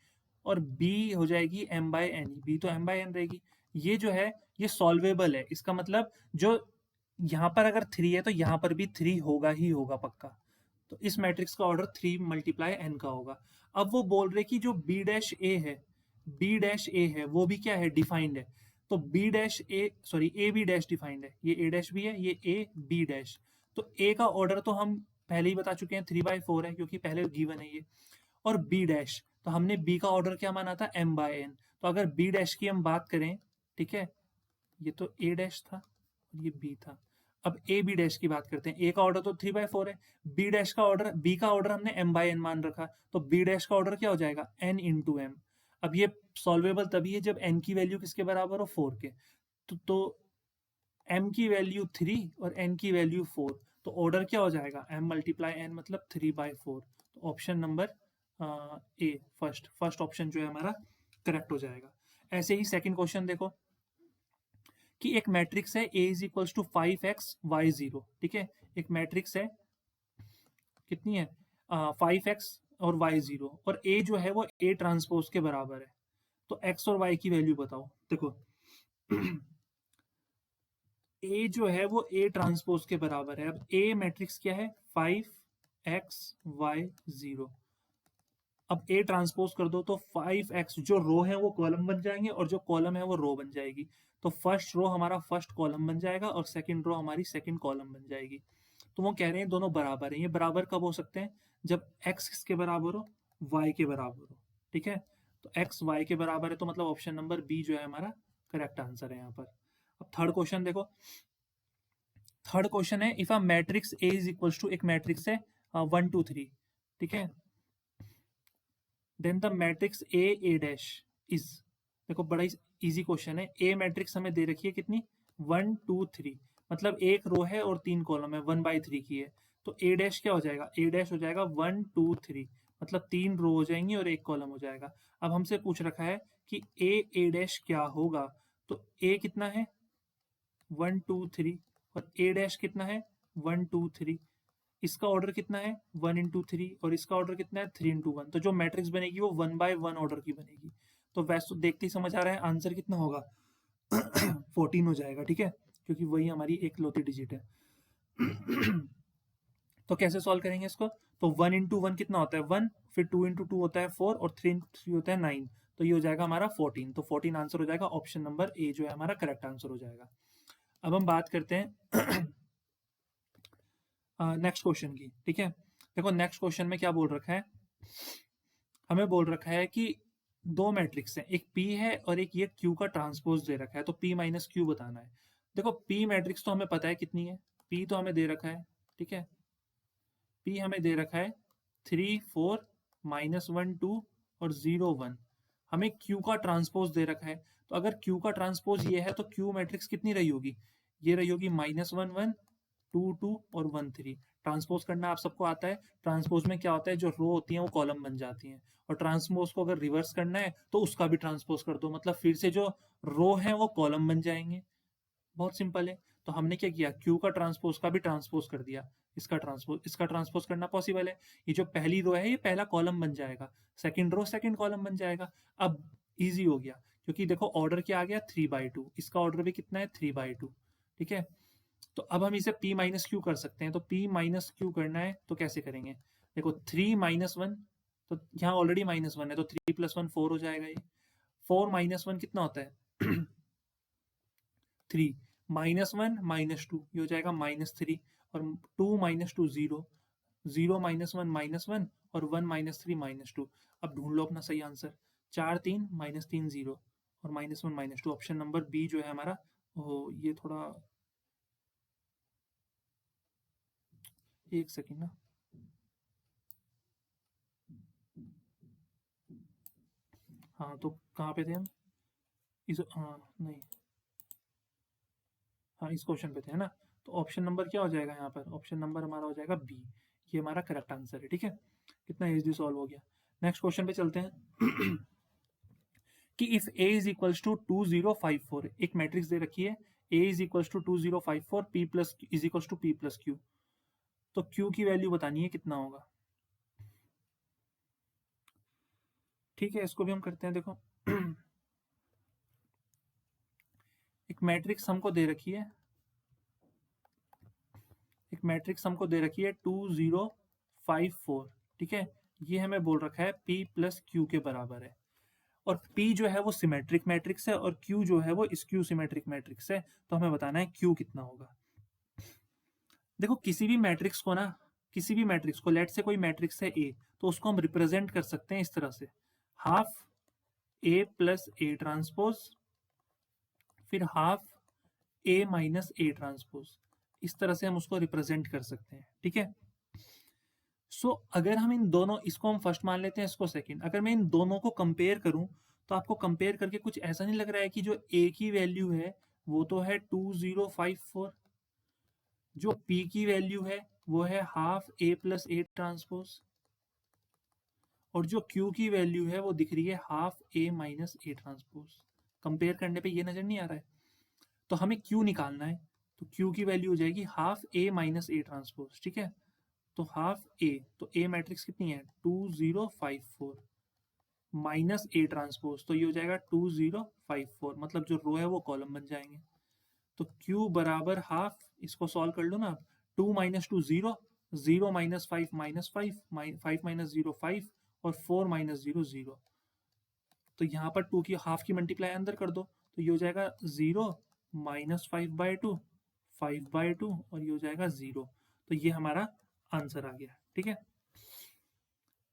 और b हो जाएगी m/n, b तो m/n रहेगी। ये जो है ये सॉल्वेबल है, इसका मतलब जो यहाँ पर अगर 3 है तो यहाँ पर भी 3 होगा ही होगा पक्का। तो इस मैट्रिक्स का ऑर्डर 3 × n का होगा। अब वो बोल रहे कि जो b डैश ए है, b डैश ए है वो भी क्या है, डिफाइंड है। तो b dash a sorry a b dash defined है, ये a डैश भी है, ये a b डैश। तो a का ऑर्डर तो हम पहले ही बता चुके हैं 3/4 है, क्योंकि पहले गिवन है ये। और b डैश, तो हमने b का ऑर्डर क्या माना था, m/n। तो अगर b डैश की हम बात करें, ठीक है, ये तो a डैश था और ये b था। अब ए बी डैश की बात करते हैं, ए का ऑर्डर तो 3/4 है, बी डैश का ऑर्डर, बी का ऑर्डर हमने m/n मान रखा, तो बी डैश का ऑर्डर क्या हो जाएगा, n × m। अब ये सॉल्वेबल तभी है जब n की वैल्यू किसके बराबर हो, 4 के। तो m की वैल्यू 3 और n की वैल्यू 4, तो ऑर्डर क्या हो जाएगा, m × n मतलब 3/4। तो option number A, first option जो है हमारा करेक्ट हो जाएगा। ऐसे ही सेकंड क्वेश्चन देखो कि एक मैट्रिक्स है A is equals to 5x y0। ठीक है, एक मैट्रिक्स है, कितनी है, 5x और y0, और A जो है वो A ट्रांसपोज के बराबर है। तो x और y की वैल्यू बताओ। देखो A जो है वो A ट्रांसपोज के बराबर है। अब A मैट्रिक्स क्या है, 5x y0। अब A ट्रांसपोज कर दो तो 5x जो रो है वो कॉलम बन जाएंगे और जो कॉलम है वो रो बन जाएगी। तो फर्स्ट रो हमारा फर्स्ट कॉलम बन जाएगा और सेकंड रो हमारी सेकंड कॉलम बन जाएगी। तो वो कह रहे हैं दोनों बराबर हैं। ये बराबर कब हो सकते हैं, जब x किसके बराबर हो, y के बराबर हो। ठीक है, तो x y के बराबर है, तो मतलब ऑप्शन नंबर बी जो है हमारा करेक्ट आंसर है यहाँ पर। अब थर्ड क्वेश्चन देखो, थर्ड क्वेश्चन है if a matrix A is equals to, एक मैट्रिक्स है 1 2 3। ठीक है, then the matrix a dash is, देखो बड़ा इजी क्वेश्चन है। ए मैट्रिक्स हमें दे रखी है कितनी, 1 2 3, मतलब एक रो है और 3 कॉलम है, 1/3 की है। तो ए डैश क्या हो जाएगा, ए डैश हो जाएगा 1 2 3, मतलब 3 रो हो जाएंगी और एक कॉलम हो जाएगा। अब हमसे पूछ रखा है कि ए डैश क्या होगा, तो ए कितना है 1 2 3 और ए डैश कितना है 1 2 3। इसका ऑर्डर कितना है 1 इंटू 3 और इसका ऑर्डर कितना है 3 इंटू 1। तो जो मैट्रिक्स बनेगी वो 1/1 ऑर्डर की बनेगी। तो वैसे तो देखते ही समझ आ रहा है आंसर कितना होगा 14 हो जाएगा, ठीक है, क्योंकि वही हमारी एक लौती डिजिट है। तो कैसे सॉल्व करेंगे इसको, तो 1 इंटू 1 कितना होता है 1, फिर 2 इंटू 2 होता है 4 और 3 इंटू 3 होता है 9। तो ये हो जाएगा हमारा 14। तो 14 आंसर हो जाएगा, ऑप्शन नंबर ए जो है हमारा करेक्ट आंसर हो जाएगा। अब हम बात करते हैं नेक्स्ट क्वेश्चन की, ठीक है। देखो नेक्स्ट क्वेश्चन में क्या बोल रखा है, हमें बोल रखा है कि दो मैट्रिक्स है, एक P है और एक ये Q का ट्रांसपोज दे रखा है, तो P माइनस Q बताना है। देखो P मैट्रिक्स तो हमें पता है कितनी है, P तो हमें दे रखा है, ठीक है, P हमें दे रखा है 3 4 -1 2 और 0 1। हमें Q का ट्रांसपोज दे रखा है, तो अगर Q का ट्रांसपोज ये है तो Q मैट्रिक्स कितनी रही होगी, ये रही होगी -1 1 2 2 और 1 3। ट्रांसपोज करना आप सबको आता है, ट्रांसपोज में क्या होता है, जो रो होती है वो कॉलम बन जाती हैं, और ट्रांसपोज को अगर रिवर्स करना है तो उसका भी ट्रांसपोज कर दो, मतलब फिर से जो रो है वो कॉलम बन जाएंगे। बहुत सिंपल है। तो हमने क्या किया, क्यू का ट्रांसपोज का भी ट्रांसपोज कर दिया, इसका ट्रांसपोज करना पॉसिबल है। ये जो पहली रो है ये पहला कॉलम बन जाएगा, सेकंड रो सेकंड कॉलम बन जाएगा। अब इजी हो गया, क्योंकि देखो ऑर्डर क्या आ गया 3/2, इसका ऑर्डर भी कितना है 3/2, ठीक है। तो अब हम इसे p माइनस क्यू कर सकते हैं, तो p माइनस क्यू करना है तो कैसे करेंगे, देखो 3 -1, तो यहाँ ऑलरेडी -1 है, तो 3 + 1 4 हो जाएगा। ये 4 -1 कितना होता है 3, -1 -2 ये हो जाएगा -3, और 2 -2 0, 0 -1 -1 और 1 -3 -2। अब ढूंढ लो अपना सही आंसर, 4 3 -3 0 और -1 -2, ऑप्शन नंबर बी जो है हमारा। ओ ये थोड़ा, एक सेकेंड ना, हाँ तो कहाँ पे थे हम, इस हाँ नहीं, हाँ इस क्वेश्चन पे थे, है ना। तो ऑप्शन नंबर क्या हो जाएगा यहाँ पर, ऑप्शन नंबर हमारा हो जाएगा बी, ये हमारा करेक्ट आंसर है, ठीक है। कितना इजी सॉल्व हो गया। नेक्स्ट क्वेश्चन पे चलते हैं कि if a is equals to 2054, एक मैट्रिक्स दे रखी है, a is equals to 2054, p plus is equals to p plus q, तो q की वैल्यू बतानी है कितना होगा, ठीक है। इसको भी हम करते हैं, देखो एक मैट्रिक्स हमको दे रखी है, एक मैट्रिक्स हमको दे रखी है 2054, ठीक है। ये हमें बोल रखा है p प्लस q के बराबर है, और p जो है वो सिमेट्रिक मैट्रिक्स है और q जो है वो स्क्यू सिमेट्रिक मैट्रिक्स है। तो हमें बताना है q कितना होगा। देखो किसी भी मैट्रिक्स को ना, किसी भी मैट्रिक्स को, लेट से कोई मैट्रिक्स है A, तो उसको हम रिप्रेजेंट कर सकते हैं इस तरह से, half A plus A transpose, फिर half A minus A transpose, इस तरह से हम उसको रिप्रेजेंट कर सकते हैं, ठीक है। सो अगर हम इन दोनों, इसको हम फर्स्ट मान लेते हैं, इसको सेकंड, अगर मैं इन दोनों को कंपेयर करूं तो आपको कंपेयर करके कुछ ऐसा नहीं लग रहा है कि जो A की वैल्यू है वो तो है 2054, जो P की वैल्यू है वो है half A plus A transpose, और जो Q की वैल्यू है वो दिख रही है half A minus A transpose. Compare करने पे ये नजर नहीं आ रहा है, तो हमें Q निकालना है, तो Q की वैल्यू हो जाएगी half A minus A transpose, ठीक है। तो हाफ A, तो A मैट्रिक्स कितनी है 2054 माइनस A ट्रांसपोज, तो ये हो जाएगा 2054, मतलब जो रो है वो कॉलम बन जाएंगे। तो Q बराबर हाफ, इसको सॉल्व कर लो ना आप, 2 माइनस 2 0, 0 माइनस 5 -5, 5 माइनस 0 5 और 4 माइनस 0 0। तो यहाँ पर 2 की हाफ की मल्टीप्लाई अंदर कर दो, तो ये हो जाएगा 0 -5/2, 5/2 और ये हो जाएगा 0। तो ये हमारा आंसर आ गया, ठीक है।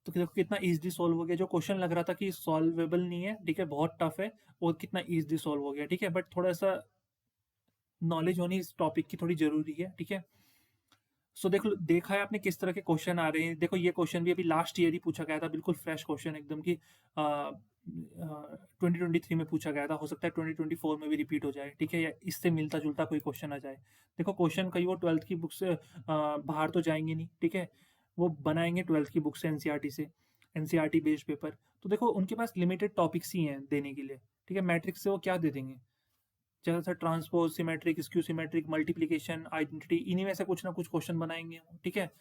तो देखो कितना इजीली सॉल्व हो गया, जो क्वेश्चन लग रहा था कि सॉल्वेबल नहीं है, ठीक है, बहुत टफ है, और कितना इजीली सॉल्व हो गया, ठीक है। बट थोड़ा सा नॉलेज होनी इस टॉपिक की थोड़ी जरूरी है, ठीक है। सो देखो, देखा है आपने किस तरह के क्वेश्चन आ रहे हैं। देखो ये क्वेश्चन भी अभी लास्ट ईयर ही पूछा गया था, बिल्कुल फ्रेश क्वेश्चन एकदम कि 2023 में पूछा गया था, हो सकता है 2024 में भी रिपीट हो जाए, ठीक है, या इससे मिलता जुलता कोई क्वेश्चन आ जाए। देखो क्वेश्चन कहीं वो 12th की बुक से बाहर तो जाएंगे नहीं, ठीक है, वो बनाएंगे 12th की बुक से, एनसीईआरटी से, एनसीईआरटी बेस्ड पेपर। तो देखो उनके पास लिमिटेड टॉपिक्स ही हैं देने के लिए, ठीक है, मैट्रिक्स से वो क्या दे देंगे, जैसा transpose, symmetric, skew symmetric, multiplication, identity, इन्हीं में से कुछ ना कुछ क्वेश्चन बनाएंगे, ठीक है।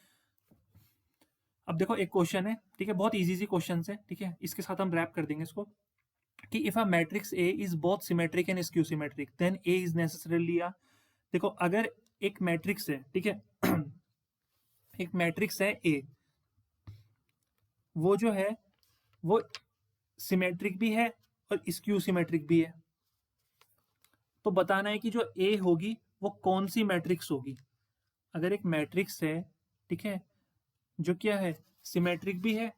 अब देखो एक क्वेश्चन है, ठीक है, बहुत इजी सी क्वेश्चन है, ठीक है, इसके साथ हम रैप कर देंगे इसको, कि if a matrix a is both symmetric and skew symmetric then a is necessarily a. देखो अगर एक मैट्रिक्स है, ठीक है, एक मैट्रिक्स है ए, वो जो है वो सिमेट्रिक भी है और स्क्यू सिमेट्रिक भी है, तो बताना है कि जो ए होगी वो कौन सी मैट्रिक्स होगी। अगर एक मैट्रिक्स है, ठीक है, जो क्या है, सिमेट्रिक भी है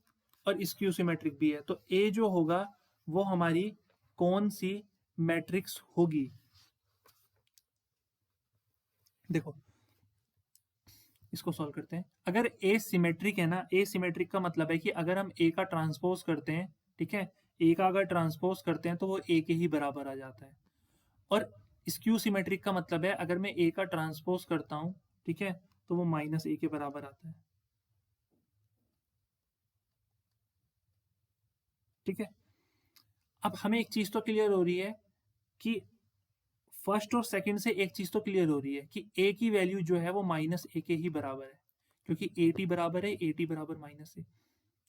और स्क्यू सिमेट्रिक भी है, तो ए जो होगा वो हमारी कौन सी मैट्रिक्स होगी। देखो इसको सॉल्व करते हैं। अगर ए सिमेट्रिक है ना, ए सिमेट्रिक का मतलब है कि अगर हम ए का ट्रांसपोज करते हैं, ठीक है, ए का अगर ट्रांसपोज करते हैं तो वो ए के ही बराबर आ जाता है। और स्क्यू सिमेट्रिक का मतलब है अगर मैं ए का ट्रांसपोज करता हूं, ठीक है, तो वो माइनस ए के बराबर आता है, ठीक है। अब हमें एक चीज तो क्लियर हो रही है कि फर्स्ट और सेकंड से एक चीज तो क्लियर हो रही है कि ए की वैल्यू जो है वो माइनस ए के ही बराबर है, क्योंकि ए टी बराबर है, ए टी बराबर माइनस ए,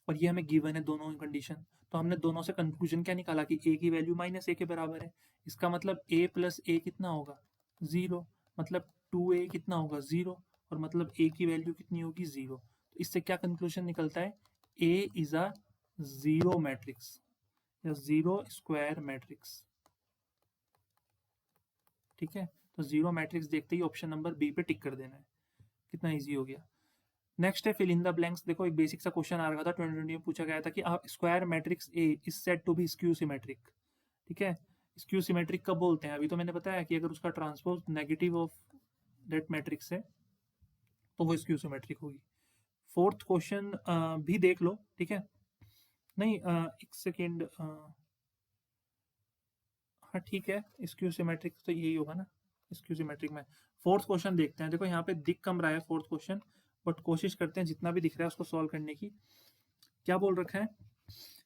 और ये हमें गिवन है दोनों कंडीशन। तो हमने दोनों से कंक्लूजन क्या निकाला कि ए की वैल्यू माइनस ए के बराबर है। इसका मतलब ए प्लस ए कितना होगा, जीरो, मतलब टू ए कितना होगा, जीरो, और मतलब ए की वैल्यू कितनी होगी, जीरो। तो इससे क्या कंक्लूजन निकलता है, ए इज अ जीरो मैट्रिक्स या जीरो स्क्वायर मैट्रिक्स, ठीक है। तो जीरो मैट्रिक्स देखते ही ऑप्शन नंबर बी पे टिक कर देना है। कितना इजी हो गया। नेक्स्ट है फिल इन द ब्लैंक्स। देखो एक बेसिक सा क्वेश्चन आ रहा था 2020 में, पूछा गया था कि square matrix a is said to be skew symmetric, ठीक है। स्क्यू सिमेट्रिक कब बोलते हैं, अभी तो मैंने बताया कि अगर उसका transpose negative of that matrix है तो वो स्क्यू सिमेट्रिक होगी। फोर्थ क्वेश्चन भी देख लो, ठीक है, नहीं एक सेकेंड, हाँ ठीक है, स्क्यू सिमेट्रिक तो यही होगा ना, स्क्यू सिमेट्रिक में। फोर्थ क्वेश्चन देखते हैं। देखो यहाँ पे दिख कम रहा है फोर्थ क्वेश्चन, बट कोशिश करते हैं जितना भी दिख रहा है उसको सॉल्व करने की। क्या बोल रखा है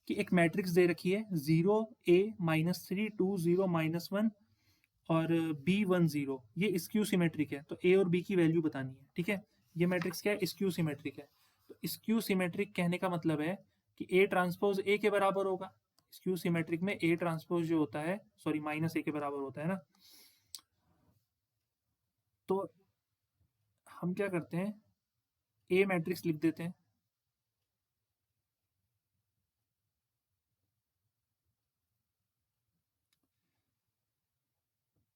कि एक मैट्रिक्स दे रखी है, 0 a -3 2 0 -1 और b 1 0, ये स्क्यू सिमेट्रिक है, तो ए और बी की वैल्यू बतानी है, ठीक है। ये मैट्रिक्स क्या है, स्क्यू सिमेट्रिक है। तो स्क्यू सिमेट्रिक कहने का मतलब है कि ए ट्रांसपोज ए के बराबर होगा। स्क्यू सिमेट्रिक में ए ट्रांसपोज जो होता है, सॉरी, माइनस ए के बराबर होता है ना। तो हम क्या करते हैं, ए मैट्रिक्स लिख देते हैं,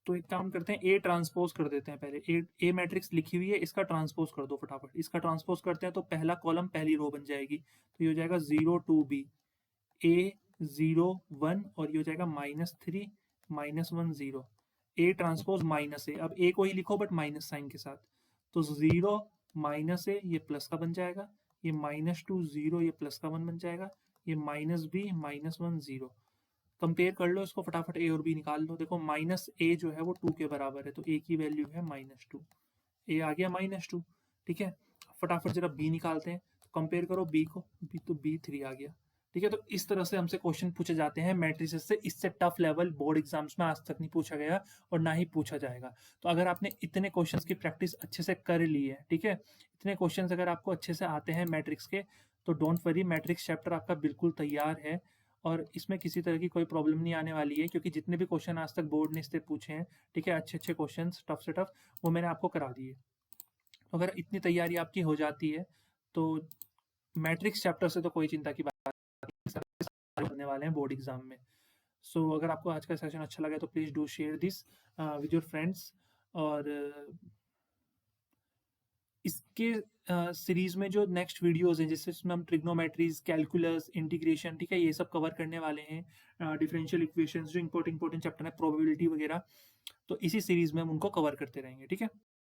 तो एक काम करते हैं, ए ट्रांसपोज कर देते हैं पहले। ए मैट्रिक्स लिखी हुई है, इसका ट्रांसपोज कर दो फटाफट। इसका ट्रांसपोज करते हैं तो पहला कॉलम पहली रो बन जाएगी, तो ये हो जाएगा 0 2 b, ए 0 1, और ये हो जाएगा -3 -1 0। ए ट्रांसपोज माइनस ए, अब ए को ही लिखो बट माइनस साइन के साथ, तो 0 -a ये प्लस का बन जाएगा, ये -2 0 ये प्लस का 1 बन जाएगा, ये -b -1 0। कंपेयर कर लो इसको फटाफट, ए और बी निकाल लो। देखो माइनस ए जो है वो 2 के बराबर है, तो ए की वैल्यू है -2, ए आ गया -2, ठीक है। फटाफट जरा बी निकालते हैं, तो कंपेयर करो बी को, बी तो b 3 आ गया, ठीक है। तो इस तरह से हमसे क्वेश्चन पूछे जाते हैं मैट्रिसेस से। इससे टफ लेवल बोर्ड एग्जाम्स में आज तक नहीं पूछा गया और ना ही पूछा जाएगा। तो अगर आपने इतने क्वेश्चंस की प्रैक्टिस अच्छे से कर ली है, ठीक है, इतने क्वेश्चंस अगर आपको अच्छे से आते हैं मैट्रिक्स के, तो डोंट वरी, मैट्रिक्स चैप्टर आपका बिल्कुल तैयार है और इसमें किसी तरह की कोई प्रॉब्लम नहीं आने वाली है, क्योंकि जितने भी क्वेश्चन आज तक बोर्ड ने इससे पूछे हैं, ठीक है, अच्छे अच्छे क्वेश्चन, टफ से टफ, वो मैंने आपको करा दिए। तो अगर इतनी तैयारी आपकी हो जाती है तो मैट्रिक्स चैप्टर से तो कोई चिंता की बात नहीं, करने वाले हैं बोर्ड एग्जाम में। सो अगर आपको आज का सेशन अच्छा लगा तो please do share this with your friends. और इसके सीरीज में जो नेक्स्ट वीडियोस हैं, जिसमें हम ट्रिग्नोमेट्रीज, कैलकुलस, इंटीग्रेशन, ठीक है, ये सब कवर करने वाले हैं, डिफरेंशियल इक्वेशंस, जो इंपॉर्टेंट चैप्टर है, प्रोबेबिलिटी वगैरह, तो इसी सीरीज में हम उनको कवर करते रहेंगे, ठीक है।